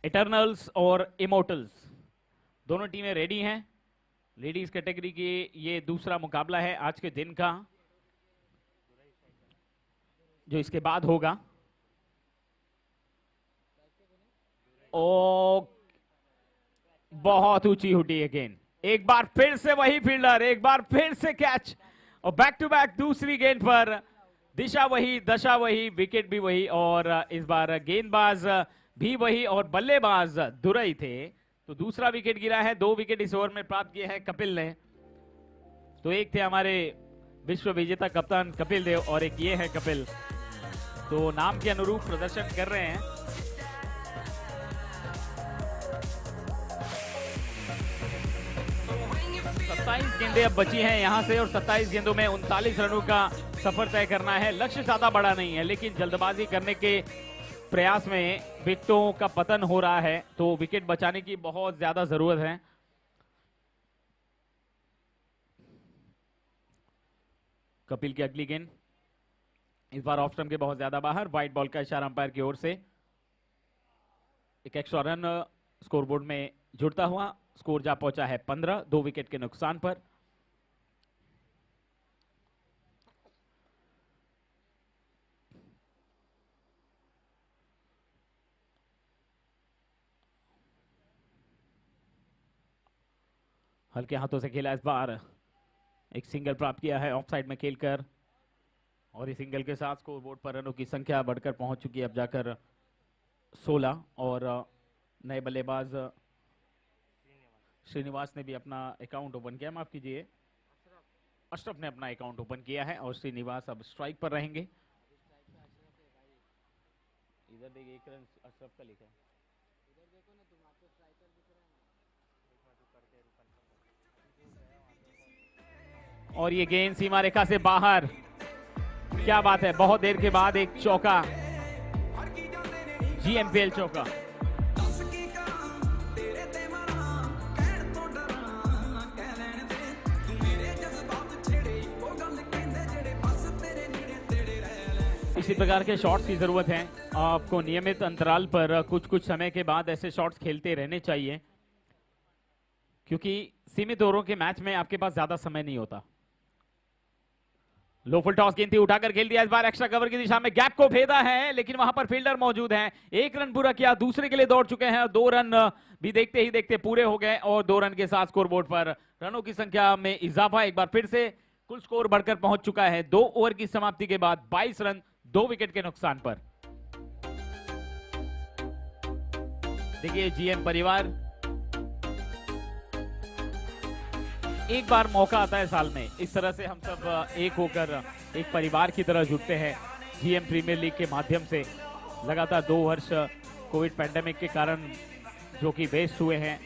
इटर्नल्स और इमोर्टल्स दोनों टीमें रेडी हैं। लेडीज कैटेगरी की ये दूसरा मुकाबला है आज के दिन का, जो इसके बाद होगा। ओ बहुत ऊंची उठी है गेंद, एक बार फिर से वही फील्डर, एक बार फिर से कैच और बैक टू बैक दूसरी गेंद पर दिशा वही, दशा वही, विकेट भी वही और इस बार गेंदबाज भी वही और बल्लेबाज दुरई थे। तो दूसरा विकेट गिरा है, 2 विकेट इस ओवर में प्राप्त किए हैं कपिल ने। तो एक थे हमारे विश्व विजेता कप्तान कपिल देव और एक ये है कपिल, तो नाम के अनुरूप प्रदर्शन कर रहे हैं। सत्ताईस गेंदें अब बची हैं यहां से और 27 गेंदों में 39 रनों का सफर तय करना है। लक्ष्य ज्यादा बड़ा नहीं है, लेकिन जल्दबाजी करने के प्रयास में विकेटों का पतन हो रहा है, तो विकेट बचाने की बहुत ज्यादा जरूरत है। कपिल की अगली गेंद इस बार ऑफ स्टंप के बहुत ज्यादा बाहर, व्हाइट बॉल का इशारा अंपायर की ओर से। एक एक्स्ट्रा रन स्कोरबोर्ड में जुड़ता हुआ, स्कोर जा पहुंचा है 15, 2 विकेट के नुकसान पर। हल्के हाथों से खेला इस बार, एक सिंगल प्राप्त किया है ऑफ साइड में खेलकर, और इस सिंगल के साथ स्कोरबोर्ड पर रनों की संख्या बढ़कर पहुंच चुकी है अब जाकर 16। और नए बल्लेबाज श्रीनिवास ने भी अपना अकाउंट ओपन किया, माफ कीजिए अशरफ ने अपना अकाउंट ओपन किया है और श्रीनिवास अब स्ट्राइक पर रहेंगे। इधर देखिए 1 रन अशरफ का लिखा है, और ये गेंद सीमा रेखा से बाहर। क्या बात है, बहुत देर के बाद एक चौका, GMPL चौका। इसी प्रकार के शॉट्स की जरूरत है आपको, नियमित अंतराल पर कुछ कुछ समय के बाद ऐसे शॉट्स खेलते रहने चाहिए, क्योंकि सीमित ओवरों के मैच में आपके पास ज्यादा समय नहीं होता। लो फुल टॉस गेंद थी, उठाकर खेल दिया इस बार एक्स्ट्रा कवर की दिशा में, गैप को भेदा है लेकिन वहां पर फील्डर मौजूद हैं। 1 रन पूरा किया, दूसरे के लिए दौड़ चुके हैं, 2 रन भी देखते ही देखते पूरे हो गए और 2 रन के साथ स्कोरबोर्ड पर रनों की संख्या में इजाफा। एक बार फिर से कुल स्कोर बढ़कर पहुंच चुका है 2 ओवर की समाप्ति के बाद 22 रन 2 विकेट के नुकसान पर। देखिए GM परिवार, एक बार मौका आता है साल में, इस तरह से हम सब एक होकर एक परिवार की तरह जुटते हैं। GM प्रीमियर लीग के माध्यम से लगातार 2 वर्ष कोविड पैंडेमिक के कारण जो कि वेस्ट हुए हैं,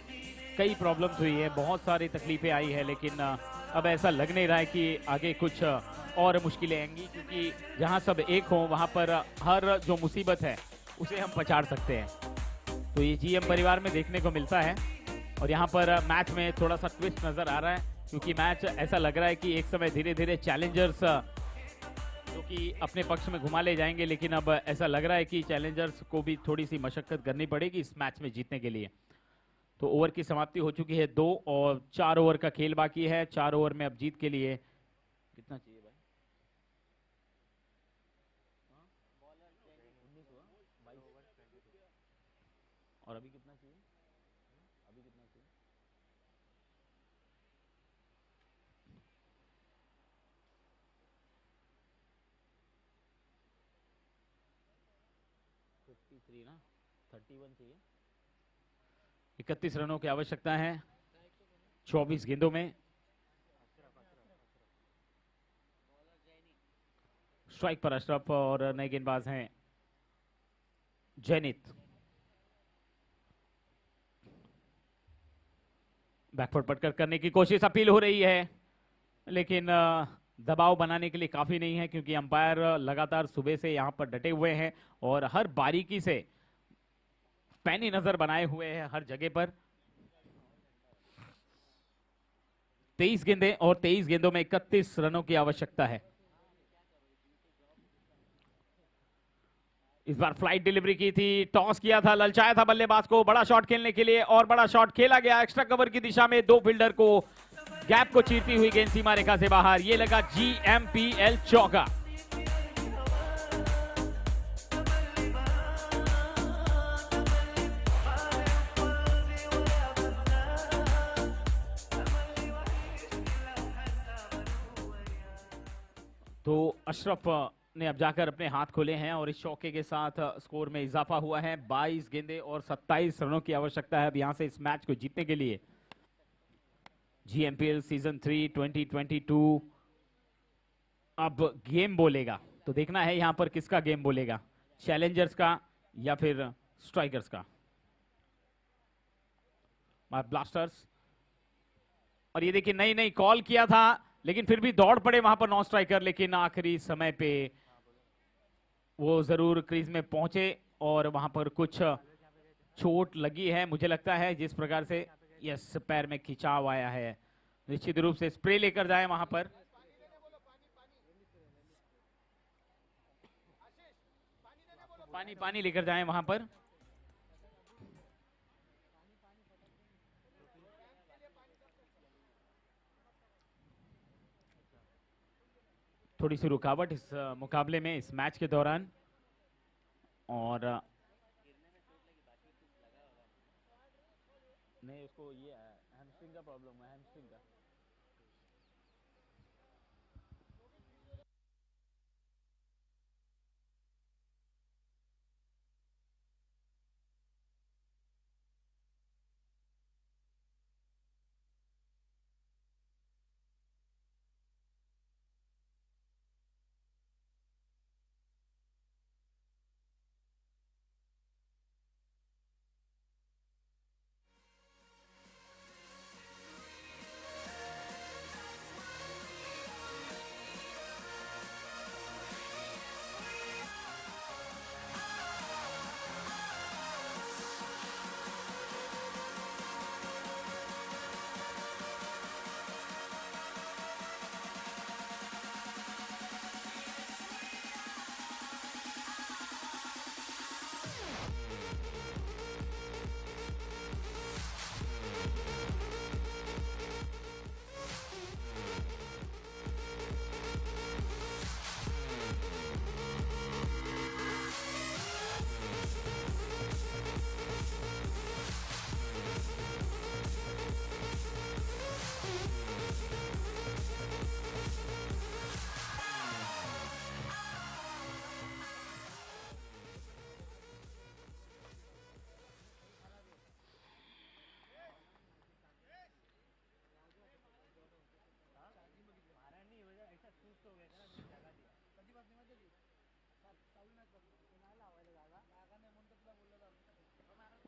कई प्रॉब्लम्स हुई है, बहुत सारी तकलीफें आई है, लेकिन अब ऐसा लग नहीं रहा है कि आगे कुछ और मुश्किलें आएंगी, क्योंकि जहां सब एक हों वहां पर हर जो मुसीबत है उसे हम पछाड़ सकते हैं। तो ये GM परिवार में देखने को मिलता है। और यहाँ पर मैच में थोड़ा सा ट्विस्ट नजर आ रहा है, क्योंकि मैच ऐसा लग रहा है कि एक समय धीरे धीरे चैलेंजर्स जो कि अपने पक्ष में घुमा ले जाएंगे, लेकिन अब ऐसा लग रहा है कि चैलेंजर्स को भी थोड़ी सी मशक्कत करनी पड़ेगी इस मैच में जीतने के लिए। तो ओवर की समाप्ति हो चुकी है 2 और 4 ओवर का खेल बाकी है। 4 ओवर में अब जीत के लिए कितना चाहिए भाई? और अभी कितना चाहिए? अभी कितना चाहिए? ना 31 चाहिए। 31 रनों की आवश्यकता है 24 गेंदों में। स्ट्राइक पर अशरफ और नए गेंदबाज हैं जैनित। बैकफुट पटकर करने की कोशिश अपील हो रही है, लेकिन दबाव बनाने के लिए काफी नहीं है, क्योंकि अंपायर लगातार सुबह से यहां पर डटे हुए हैं और हर बारीकी से पैनी नजर बनाए हुए हैं हर जगह पर। 23 गेंदें और 23 गेंदों में 31 रनों की आवश्यकता है। इस बार फ्लाइट डिलीवरी की थी, टॉस किया था, ललचाया था बल्लेबाज को बड़ा शॉट खेलने के लिए और बड़ा शॉट खेला गया एक्स्ट्रा कवर की दिशा में। 2 फील्डर को गैप को चीरती हुई गेंद सीमा रेखा से बाहर। ये लगा GMPL चौका। तो अशरफ ने अब जाकर अपने हाथ खोले हैं और इस चौके के साथ स्कोर में इजाफा हुआ है। 22 गेंदें और 27 रनों की आवश्यकता है अब यहां से इस मैच को जीतने के लिए। GMPL सीजन 3 2022 अब गेम बोलेगा, तो देखना है यहां पर किसका गेम बोलेगा, चैलेंजर्स का या फिर स्ट्राइकर्स का। ब्लास्टर्स, और ये देखिए नई नई कॉल किया था लेकिन फिर भी दौड़ पड़े वहां पर नॉन स्ट्राइकर, लेकिन आखिरी समय पे वो जरूर क्रीज में पहुंचे और वहां पर कुछ चोट लगी है मुझे लगता है, जिस प्रकार से यस पैर में खिंचाव आया है। निश्चित रूप से स्प्रे लेकर जाए वहां पर। पानी लेकर जाएं वहां पर। थोड़ी सी रुकावट इस मुकाबले में, इस मैच के दौरान, और नहीं उसको ये हैमस्ट्रिंग का प्रॉब्लम है, हैमस्ट्रिंग का।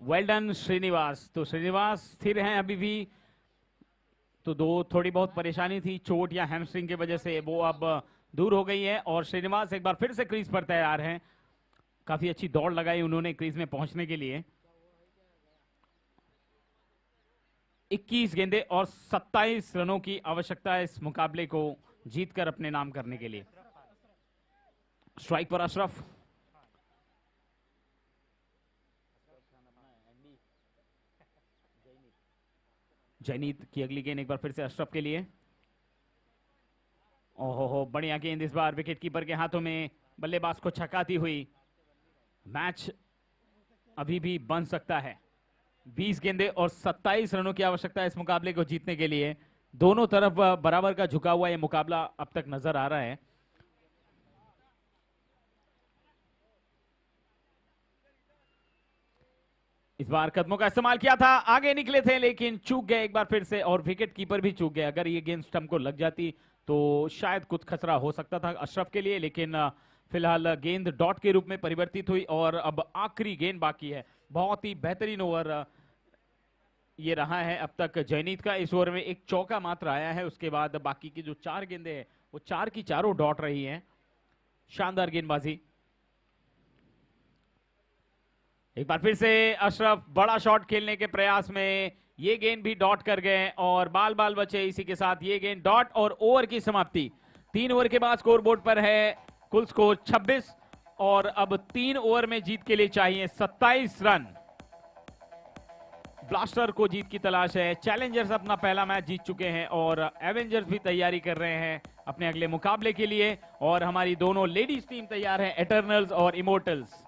Well done Srinivas. तो श्रीनिवास स्थिर हैं अभी भी, तो थोड़ी बहुत परेशानी थी, चोट या हैमस्ट्रिंग की वजह से वो अब दूर हो गई है और श्रीनिवास एक बार फिर से क्रीज पर तैयार हैं। काफी अच्छी दौड़ लगाई उन्होंने क्रीज में पहुंचने के लिए। 21 गेंदे और 27 रनों की आवश्यकता है इस मुकाबले को जीतकर अपने नाम करने के लिए। स्ट्राइक पर अशरफ, जयनीत की अगली गेंद एक बार फिर से अशरफ के लिए। ओहो बढ़िया गेंद इस बार विकेट कीपर के हाथों में, बल्लेबाज को छकाती हुई। मैच अभी भी बन सकता है। 20 गेंदे और 27 रनों की आवश्यकता है इस मुकाबले को जीतने के लिए। दोनों तरफ बराबर का झुका हुआ यह मुकाबला अब तक नजर आ रहा है। इस बार कदमों का इस्तेमाल किया था, आगे निकले थे लेकिन चूक गए एक बार फिर से, और विकेट कीपर भी चूक गए। अगर ये गेंद स्टंप को लग जाती तो शायद कुछ खतरा हो सकता था अशरफ के लिए, लेकिन फिलहाल गेंद डॉट के रूप में परिवर्तित हुई और अब आखिरी गेंद बाकी है। बहुत ही बेहतरीन ओवर ये रहा है अब तक जयनीत का। इस ओवर में एक चौका मात्र आया है, उसके बाद बाकी की जो 4 गेंदें हैं वो 4 की चारों डॉट रही हैं। शानदार गेंदबाजी। एक बार फिर से अशरफ बड़ा शॉट खेलने के प्रयास में, ये गेंद भी डॉट कर गए और बाल बाल बचे इसी के साथ ये गेंद डॉट और ओवर की समाप्ति। 3 ओवर के बाद स्कोर बोर्ड पर है कुल स्कोर 26 और अब 3 ओवर में जीत के लिए चाहिए 27 रन। ब्लास्टर को जीत की तलाश है। चैलेंजर्स अपना पहला मैच जीत चुके हैं और एवेंजर्स भी तैयारी कर रहे हैं अपने अगले मुकाबले के लिए, और हमारी दोनों लेडीज टीम तैयार है, एटर्नल्स और इमोर्टल्स।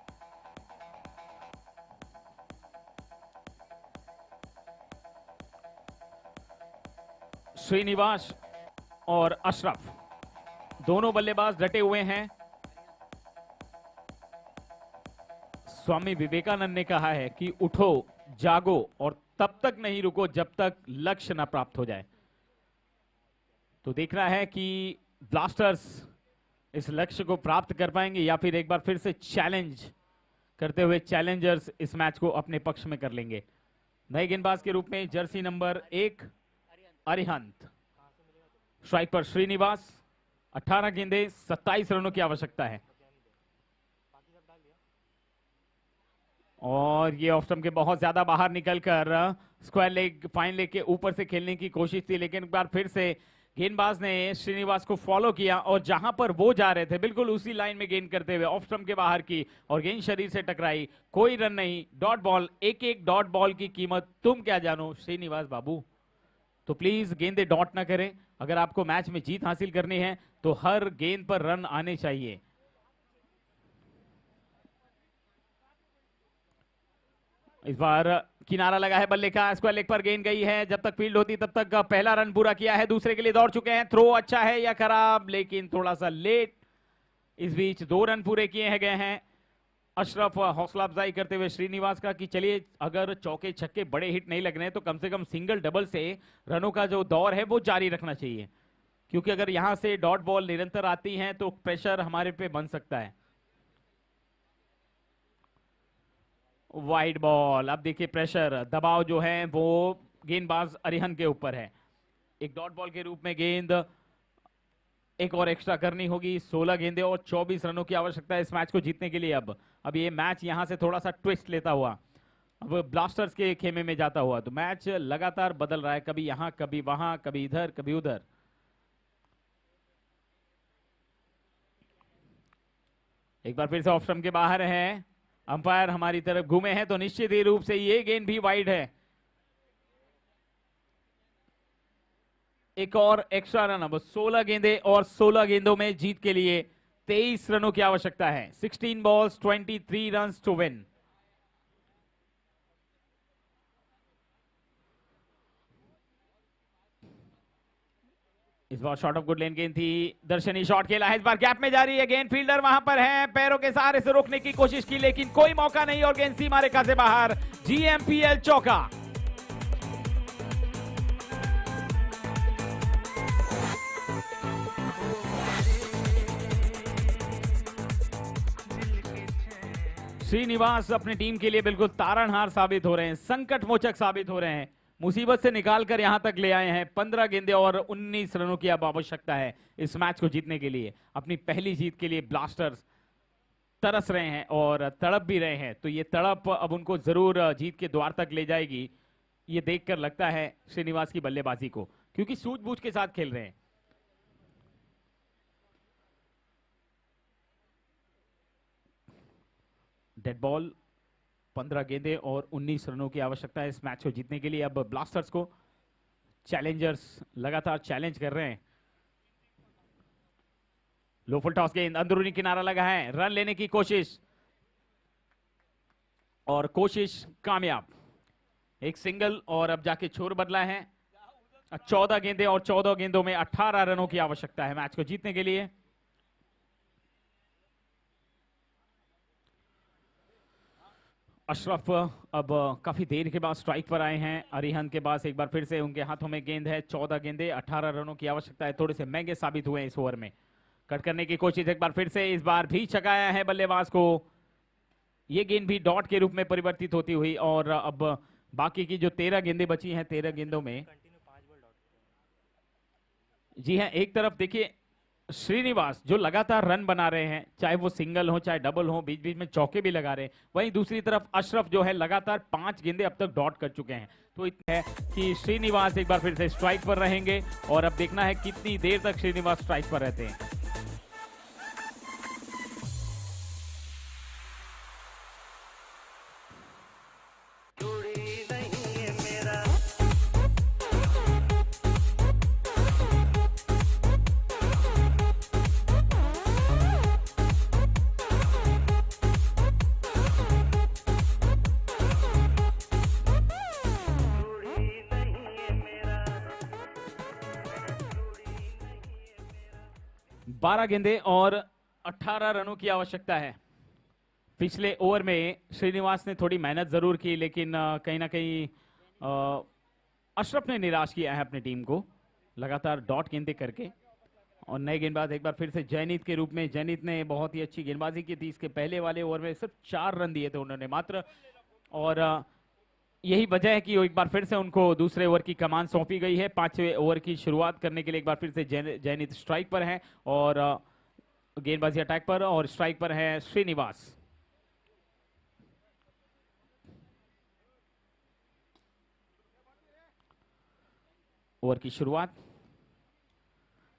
श्रीनिवास और अशरफ दोनों बल्लेबाज डटे हुए हैं। स्वामी विवेकानंद ने कहा है कि उठो, जागो और तब तक नहीं रुको जब तक लक्ष्य न प्राप्त हो जाए। तो देखना है कि ब्लास्टर्स इस लक्ष्य को प्राप्त कर पाएंगे या फिर एक बार फिर से चैलेंज करते हुए चैलेंजर्स इस मैच को अपने पक्ष में कर लेंगे। नए गेंदबाज के रूप में जर्सी नंबर 1 अरिहंत, स्ट्राइक पर श्रीनिवास। 18 गेंदे 27 रनों की आवश्यकता है और ये ऑफ स्टंप के बहुत ज्यादा बाहर निकलकर स्क्वायर लेग, फाइन लेग के ऊपर से खेलने की कोशिश थी, लेकिन एक बार फिर से गेंदबाज ने श्रीनिवास को फॉलो किया और जहां पर वो जा रहे थे बिल्कुल उसी लाइन में गेंद करते हुए ऑफ स्टंप के बाहर की और गेंद शरीर से टकराई। कोई रन नहीं, डॉट बॉल। एक डॉट बॉल की कीमत तुम क्या जानो श्रीनिवास बाबू। तो प्लीज गेंदे डॉट ना करें। अगर आपको मैच में जीत हासिल करनी है तो हर गेंद पर रन आने चाहिए। इस बार किनारा लगा है बल्ले का, स्क्वायर लेग पर गेंद गई है। जब तक फील्ड होती तब तक पहला रन पूरा किया है, दूसरे के लिए दौड़ चुके हैं। थ्रो अच्छा है या खराब, लेकिन थोड़ा सा लेट। इस बीच 2 रन पूरे किए गए हैं। अशरफ हौसला अफजाई करते हुए श्रीनिवास का कि चलिए अगर चौके छक्के बड़े हिट नहीं लग रहे हैं तो कम से कम सिंगल डबल से रनों का जो दौर है वो जारी रखना चाहिए, क्योंकि अगर यहां से डॉट बॉल निरंतर आती हैं तो प्रेशर हमारे पे बन सकता है। Wide ball. अब देखिए प्रेशर, दबाव जो है वो गेंदबाज अरिहंत के ऊपर है। एक डॉट बॉल के रूप में गेंद एक और एक्स्ट्रा करनी होगी। 16 गेंदे और 24 रनों की आवश्यकता है इस मैच को जीतने के लिए। अब ये मैच यहां से थोड़ा सा ट्विस्ट लेता हुआ अब ब्लास्टर्स के खेमे में जाता हुआ, तो मैच लगातार बदल रहा है, कभी यहां कभी वहां, कभी इधर कभी उधर। एक बार फिर से ऑफ स्टंप के बाहर है, अंपायर हमारी तरफ घूमे हैं तो निश्चित ही रूप से ये गेंद भी वाइड है। एक और एक्स्ट्रा रन। अब 16 गेंदे और 16 गेंदों में जीत के लिए 23 रनों की आवश्यकता है। 16 बॉल्स 23 रन्स टू विन। इस बार शॉट ऑफ गुड लेन गेंद थी, दर्शनी शॉट खेला है, इस बार गैप में जा रही है गेंद। फील्डर वहां पर है, पैरों के सहारे से रोकने की कोशिश की लेकिन कोई मौका नहीं और गेंद सीमा रेखा से बाहर। जीएमपीएल चौका। श्रीनिवास अपनी टीम के लिए बिल्कुल तारणहार साबित हो रहे हैं, संकट मोचक साबित हो रहे हैं। मुसीबत से निकालकर यहां तक ले आए हैं। 15 गेंदे और 19 रनों की अब आवश्यकता है इस मैच को जीतने के लिए। अपनी पहली जीत के लिए ब्लास्टर्स तरस रहे हैं और तड़प भी रहे हैं, तो ये तड़प अब उनको जरूर जीत के द्वार तक ले जाएगी, ये देखकर लगता है श्रीनिवास की बल्लेबाजी को, क्योंकि सूझबूझ के साथ खेल रहे हैं। Dead ball. 15 गेंदे और 19 रनों की आवश्यकता है इस मैच को जीतने के लिए। अब ब्लास्टर्स को चैलेंजर्स लगातार चैलेंज कर रहे हैं। लो फुल टॉस गेंद, अंदरूनी किनारा लगा है, रन लेने की कोशिश और कोशिश कामयाब। एक सिंगल और अब जाके छोर बदला है। 14 गेंदे और 14 गेंदों में 18 रनों की आवश्यकता है मैच को जीतने के लिए। अशरफ अब काफी देर के बाद स्ट्राइक पर आए हैं। अरिहंत के पास एक बार फिर से उनके हाथों में गेंद है। 14 गेंदे 18 रनों की आवश्यकता है। थोड़े से महंगे साबित हुए इस ओवर में। कट करने की कोशिश एक बार फिर से, इस बार भी चकाया है बल्लेबाज को। ये गेंद भी डॉट के रूप में परिवर्तित होती हुई और अब बाकी की जो 13 गेंदें बची हैं, 13 गेंदों में जी हां, एक तरफ देखिए श्रीनिवास जो लगातार रन बना रहे हैं, चाहे वो सिंगल हो चाहे डबल हो, बीच बीच में चौके भी लगा रहे हैं। वहीं दूसरी तरफ अशरफ जो है लगातार 5 गेंदे अब तक डॉट कर चुके हैं। तो इतना है कि श्रीनिवास एक बार फिर से स्ट्राइक पर रहेंगे और अब देखना है कितनी देर तक श्रीनिवास स्ट्राइक पर रहते हैं। बारह गेंदे और 18 रनों की आवश्यकता है। पिछले ओवर में श्रीनिवास ने थोड़ी मेहनत जरूर की, लेकिन कहीं ना कहीं अशरफ ने निराश किया है अपनी टीम को लगातार डॉट गेंदे करके। और नए गेंदबाज एक बार फिर से जयनीत के रूप में। जयनीत ने बहुत ही अच्छी गेंदबाजी की थी। इसके पहले वाले ओवर में सिर्फ 4 रन दिए थे उन्होंने मात्र, और यही वजह है कि एक बार फिर से उनको दूसरे ओवर की कमान सौंपी गई है। 5वें ओवर की शुरुआत करने के लिए एक बार फिर से जयनीत स्ट्राइक पर है और गेंदबाजी अटैक पर, और स्ट्राइक पर है श्रीनिवास। ओवर की शुरुआत,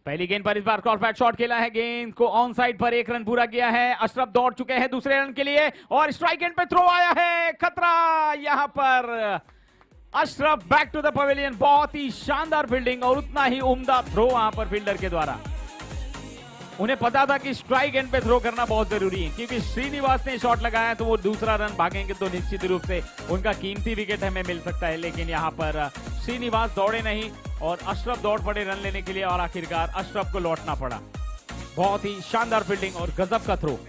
पहली गेंद पर इस बार क्रॉसबैट शॉट खेला है, गेंद को ऑन साइड पर 1 रन पूरा किया है। अशरफ दौड़ चुके हैं दूसरे रन के लिए और स्ट्राइक एंड पे थ्रो आया है, खतरा यहां पर। Ashraf back to the pavilion, बहुत ही शानदार फील्डिंग और उतना ही उम्दा थ्रो वहां पर फील्डर के द्वारा। उन्हें पता था कि स्ट्राइक एंड पे थ्रो करना बहुत जरूरी है, क्योंकि श्रीनिवास ने शॉट लगाया तो वो दूसरा रन भागेंगे तो निश्चित रूप से उनका कीमती विकेट हमें मिल सकता है। लेकिन यहां पर श्रीनिवास दौड़े नहीं और अशरफ दौड़ पड़े रन लेने के लिए, और आखिरकार अशरफ को लौटना पड़ा। बहुत ही शानदार फील्डिंग और गजब का थ्रो।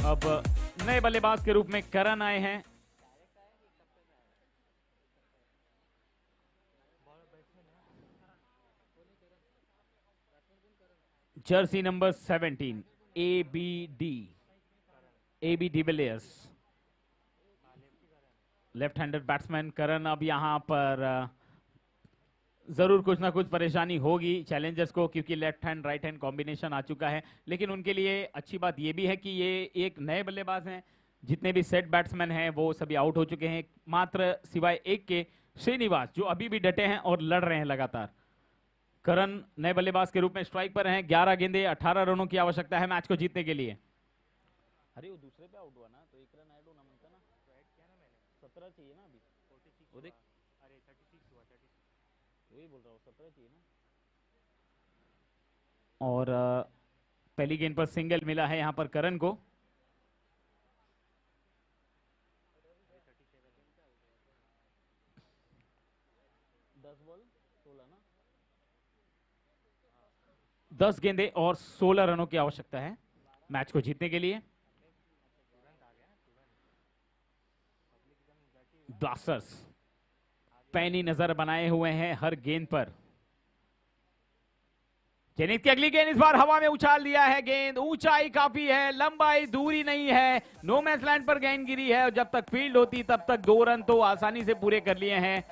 अब नए बल्लेबाज के रूप में करण आए हैं। Jersey number 17 AB de Villiers, left handed batsman Karan. अब यहां पर जरूर कुछ ना कुछ परेशानी होगी चैलेंजर्स को, क्योंकि left hand right hand combination आ चुका है। लेकिन उनके लिए अच्छी बात यह भी है कि ये एक नए बल्लेबाज हैं। जितने भी सेट बैट्समैन हैं वो सभी आउट हो चुके हैं, मात्र सिवाय एक के, श्रीनिवास, जो अभी भी डटे हैं और लड़ रहे हैं लगातार। करण नए बल्लेबाज के रूप में स्ट्राइक पर हैं। 11 गेंदे 18 रनों की आवश्यकता है मैच को जीतने के लिए। अरे वो दूसरे पे आउट हुआ ना, तो 1 रन ऐड होना बनता ना। 17 चाहिए ना अभी, वो देख, अरे 36 हुआ, 36 वही बोल रहा हूँ, 17 चाहिए ना। और पहली गेंद पर सिंगल मिला है यहां पर करण को। बॉल 16 ना, 10 गेंदे और 16 रनों की आवश्यकता है मैच को जीतने के लिए। ब्लास्टर्स पैनी नजर बनाए हुए हैं हर गेंद पर। जयनीत की अगली गेंद इस बार हवा में उछाल दिया है। गेंद ऊंचाई काफी है, लंबाई दूरी नहीं है, नो मैच लैंड पर गेंद गिरी है, और जब तक फील्ड होती तब तक 2 रन तो आसानी से पूरे कर लिए हैं,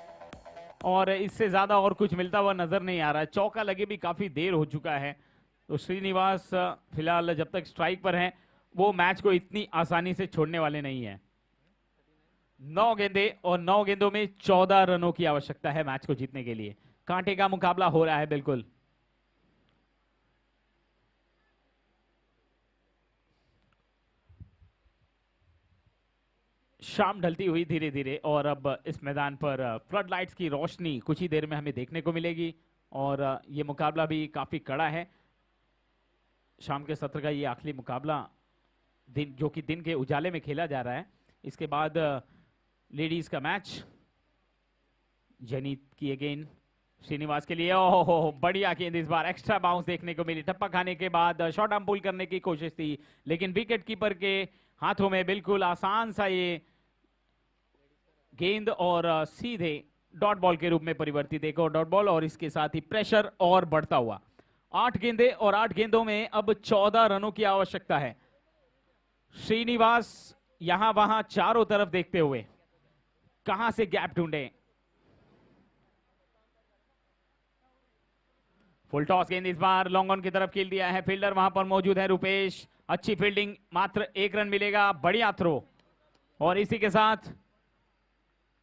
और इससे ज्यादा और कुछ मिलता हुआ नजर नहीं आ रहा है। चौका लगे भी काफी देर हो चुका है, तो श्रीनिवास फिलहाल जब तक स्ट्राइक पर हैं वो मैच को इतनी आसानी से छोड़ने वाले नहीं है। 9 गेंदे और 9 गेंदों में 14 रनों की आवश्यकता है मैच को जीतने के लिए। कांटे का मुकाबला हो रहा है बिल्कुल। शाम ढलती हुई धीरे धीरे, और अब इस मैदान पर फ्लड लाइट्स की रोशनी कुछ ही देर में हमें देखने को मिलेगी, और ये मुकाबला भी काफी कड़ा है। शाम के सत्र का ये आखिरी मुकाबला दिन, जो कि दिन के उजाले में खेला जा रहा है। इसके बाद लेडीज का मैच, जयनीत की अगेन श्रीनिवास के लिए। ओहो, बढ़िया गेंद इस बार, एक्स्ट्रा बाउंस देखने को मिली। टप्पा खाने के बाद शॉर्ट आर्म पुल करने की कोशिश थी, लेकिन विकेट कीपर के हाथों में बिल्कुल आसान सा ये गेंद, और सीधे डॉट बॉल के रूप में परिवर्तित, एक और डॉट बॉल, और इसके साथ ही प्रेशर और बढ़ता हुआ। 8 गेंदे और 8 गेंदों में अब 14 रनों की आवश्यकता है। श्रीनिवास यहां वहां चारों तरफ देखते हुए कहां से गैप ढूंढे। फुल टॉस गेंद इस बार लॉन्ग ऑन की तरफ खेल दिया है, फील्डर वहां पर मौजूद है रुपेश। अच्छी फील्डिंग, मात्र 1 रन मिलेगा, बढ़िया थ्रो, और इसी के साथ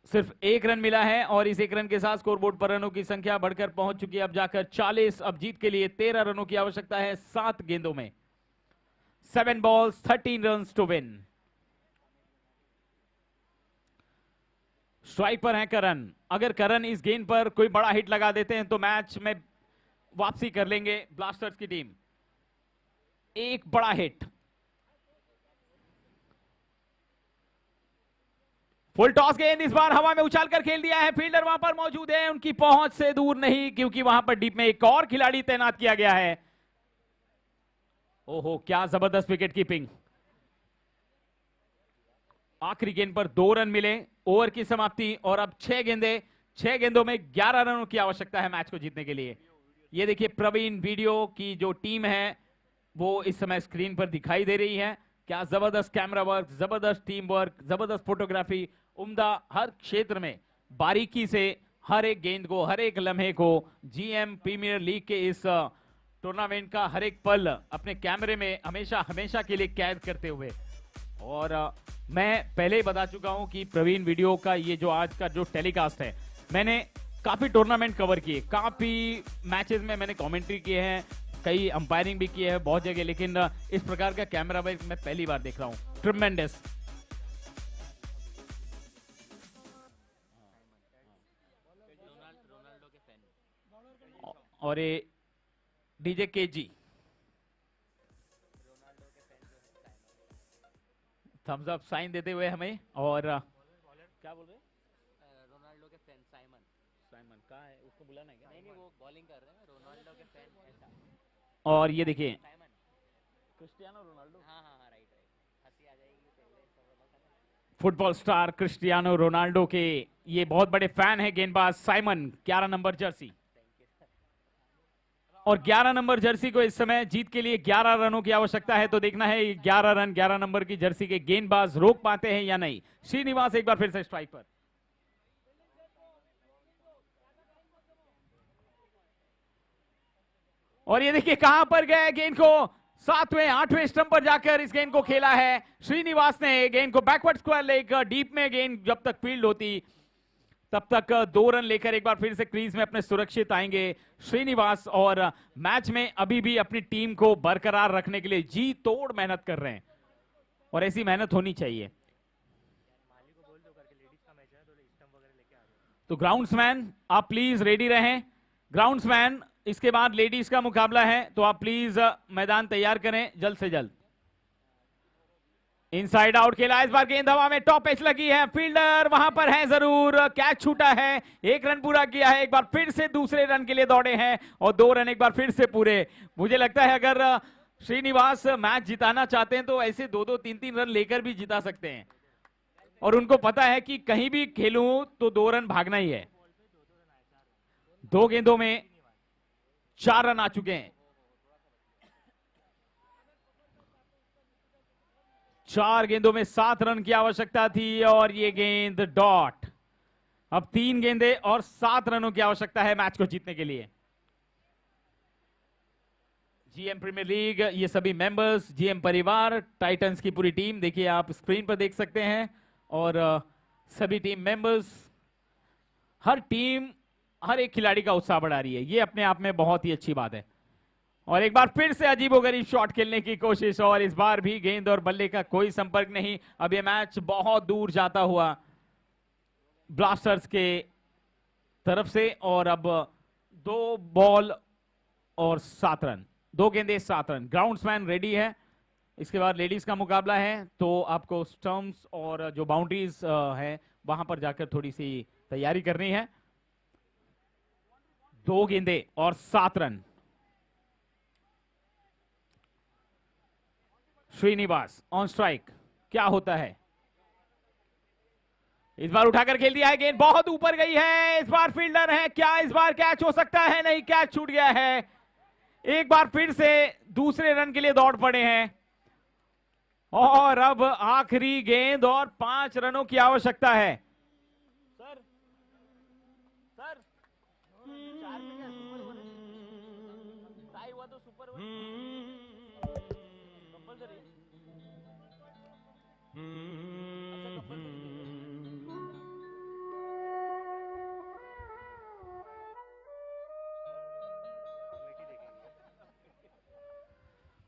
सिर्फ 1 रन मिला है, और इस 1 रन के साथ स्कोरबोर्ड पर रनों की संख्या बढ़कर पहुंच चुकी है अब जाकर 40। अब जीत के लिए 13 रनों की आवश्यकता है 7 गेंदों में। 7 balls 13 runs to win. Strike पर है करण। अगर करण इस गेंद पर कोई बड़ा हिट लगा देते हैं तो मैच में वापसी कर लेंगे ब्लास्टर्स की टीम। एक बड़ा हिट, फुल टॉस गेंद इस बार हवा में उछाल कर खेल दिया है, फील्डर वहां पर मौजूद है, उनकी पहुंच से दूर नहीं, क्योंकि वहां पर डीप में एक और खिलाड़ी तैनात किया गया है। ओहो, क्या जबरदस्त विकेट कीपिंग। आखिरी गेंद पर 2 रन मिले, ओवर की समाप्ति और अब 6 गेंदों में 11 रनों की आवश्यकता है मैच को जीतने के लिए। ये देखिए प्रवीण वीडियो की जो टीम है वो इस समय स्क्रीन पर दिखाई दे रही है। क्या जबरदस्त कैमरा वर्क, जबरदस्त टीम वर्क, जबरदस्त फोटोग्राफी, उम्दा हर क्षेत्र में बारीकी से हर एक गेंद को, हर एक लम्हे को जीएम प्रीमियर लीग के इस टूर्नामेंट का हर एक पल अपने कैमरे में हमेशा हमेशा के लिए कैद करते हुए। और मैं पहले ही बता चुका हूं कि प्रवीण वीडियो का ये जो आज का जो टेलीकास्ट है, मैंने काफी टूर्नामेंट कवर किए, काफी मैचेस में मैंने कमेंट्री किए हैं, कई अंपायरिंग भी किए हैं बहुत जगह, लेकिन इस प्रकार का कैमरा वर्क मैं पहली बार देख रहा हूं। ट्रिमेंडस। और ये DJ KG thumbs up sign देते हुए हमें। और क्या बोल रहे हैं? रोनाल्डो के फैन साइमन। साइमन कहाँ है? उसको बुलाना है क्या? नहीं वो बॉलिंग कर रहे हैं, रोनाल्डो के फैन ऐसा। और ये देखिए साइमन क्रिस्टियानो रोनाल्डो, हाँ राइट हंसी आ जाएगी पहले। फुटबॉल स्टार क्रिस्टियानो रोनाल्डो के ये बहुत बड़े फैन है गेंदबाज साइमन, 11 नंबर जर्सी। और 11 नंबर जर्सी को इस समय जीत के लिए 11 रनों की आवश्यकता है। तो देखना है 11 रन 11 नंबर की जर्सी के गेंदबाज रोक पाते हैं या नहीं। श्रीनिवास एक बार फिर से स्ट्राइक पर। और ये देखिए कहां पर गए गेंद को, 7वें 8वें स्टंप पर जाकर इस गेंद को खेला है श्रीनिवास ने। गेंद को बैकवर्ड स्क्वायर लेग, डीप में गेंद जब तक फील्ड होती तब तक 2 रन लेकर एक बार फिर से क्रीज में अपने सुरक्षित आएंगे श्रीनिवास। और मैच में अभी भी अपनी टीम को बरकरार रखने के लिए जी तोड़ मेहनत कर रहे हैं और ऐसी मेहनत होनी चाहिए। तो ग्राउंड्समैन आप प्लीज रेडी रहें। ग्राउंड्समैन इसके बाद लेडीज का मुकाबला है, तो आप प्लीज मैदान तैयार करें जल्द से जल्द। इनसाइड आउट खेला इस बार, गेंद हवा में, टॉप एज लगी है, फील्डर वहां पर है जरूर, कैच छूटा है, 1 रन पूरा किया है, एक बार फिर से दूसरे रन के लिए दौड़े हैं और 2 रन एक बार फिर से पूरे। मुझे लगता है अगर श्रीनिवास मैच जिताना चाहते हैं तो ऐसे 2-2 3-3 रन लेकर भी जिता सकते हैं और उनको पता है कि कहीं भी खेलूं तो 2 रन भागना ही है। 2 गेंदों में 4 रन आ चुके हैं। 4 गेंदों में 7 रन की आवश्यकता थी और ये गेंद डॉट। अब 3 गेंदे और 7 रनों की आवश्यकता है मैच को जीतने के लिए। जीएम प्रीमियर लीग, ये सभी मेंबर्स, जीएम परिवार, टाइटंस की पूरी टीम देखिए आप स्क्रीन पर देख सकते हैं और सभी टीम मेंबर्स, हर टीम हर एक खिलाड़ी का उत्साह बढ़ा रही है, ये अपने आप में बहुत ही अच्छी बात है। और एक बार फिर से अजीबोगरीब शॉट खेलने की कोशिश और इस बार भी गेंद और बल्ले का कोई संपर्क नहीं। अब ये मैच बहुत दूर जाता हुआ ब्लास्टर्स के तरफ से और अब 2 बॉल और 7 रन, 2 गेंदे 7 रन। ग्राउंड्समैन रेडी है। इसके बाद लेडीज का मुकाबला है तो आपको स्टंप्स और जो बाउंड्रीज है वहां पर जाकर थोड़ी सी तैयारी करनी है। 2 गेंदे और 7 रन। श्रीनिवास ऑन स्ट्राइक, क्या होता है? इस बार उठाकर खेल दिया है, गेंद बहुत ऊपर गई है, इस बार फील्डर है, क्या इस बार कैच हो सकता है? नहीं, कैच छूट गया है। एक बार फिर से दूसरे रन के लिए दौड़ पड़े हैं और अब आखिरी गेंद और 5 रनों की आवश्यकता है। सर सर 4 पे क्या सुपर ओवर है? टाई हुआ तो सुपर ओवर कंपल्सरी है। अच्छा कंपल्सरी है।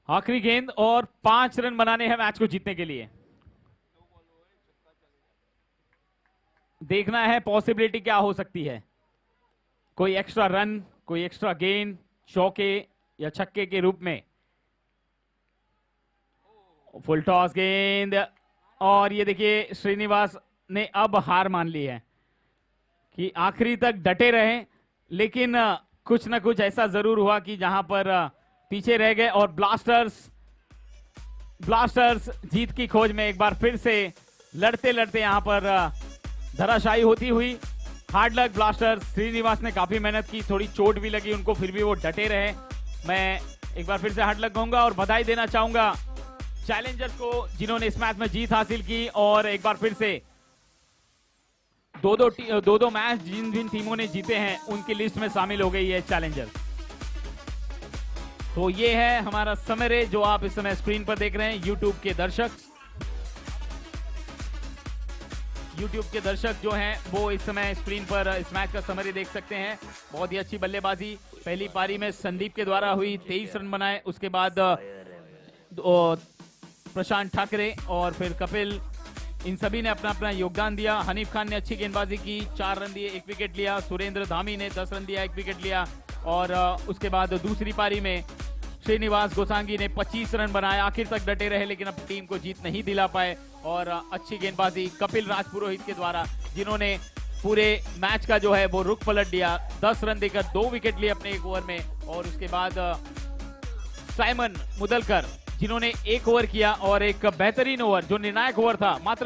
आखिरी गेंद और 5 रन बनाने हैं मैच को जीतने के लिए। देखना है पॉसिबिलिटी क्या हो सकती है, कोई एक्स्ट्रा रन, कोई एक्स्ट्रा गेंद, चौके या छक्के के रूप में। फुल टॉस गेंद और ये देखिए श्रीनिवास ने अब हार मान ली है कि आखिरी तक डटे रहे, लेकिन कुछ ना कुछ ऐसा जरूर हुआ कि जहां पर पीछे रह गए और ब्लास्टर्स जीत की खोज में एक बार फिर से लड़ते लड़ते यहाँ पर धराशायी होती हुई। हार्ड लक ब्लास्टर श्रीनिवास ने काफी मेहनत की, थोड़ी चोट भी लगी उनको, फिर भी वो डटे रहे। मैं एक बार फिर से हार्ड लक कहूंगा और बधाई देना चाहूंगा चैलेंजर्स को जिन्होंने इस मैच में जीत हासिल की। और एक बार फिर से दो दो मैच जिन जिन टीमों ने जीते हैं उनकी लिस्ट में शामिल हो गई है चैलेंजर्स। तो ये है हमारा समरी जो आप इस समय स्क्रीन पर देख रहे हैं। यूट्यूब के दर्शक जो हैं वो इस समय स्क्रीन पर इस मैच का समरी देख सकते हैं। बहुत ही अच्छी बल्लेबाजी पहली पारी में संदीप के द्वारा हुई, 23 रन बनाए। उसके बाद प्रशांत ठाकरे और फिर कपिल, इन सभी ने अपना अपना योगदान दिया। हनीफ खान ने अच्छी गेंदबाजी की, 4 रन दिए, 1 विकेट लिया। सुरेंद्र धामी ने 10 रन दिया, 1 विकेट लिया। और उसके बाद दूसरी पारी में श्रीनिवास गोसांगी ने 25 रन बनाए, आखिर तक डटे रहे लेकिन अब टीम को जीत नहीं दिला पाए। और अच्छी गेंदबाजी कपिल राजपुरोहित के द्वारा, जिन्होंने पूरे मैच का जो है वो रुख पलट दिया, 10 रन देकर 2 विकेट लिए अपने 1 ओवर में। और उसके बाद साइमन मुदलकर जिन्होंने 1 ओवर किया और एक बेहतरीन ओवर जो निर्णायक ओवर था, मात्र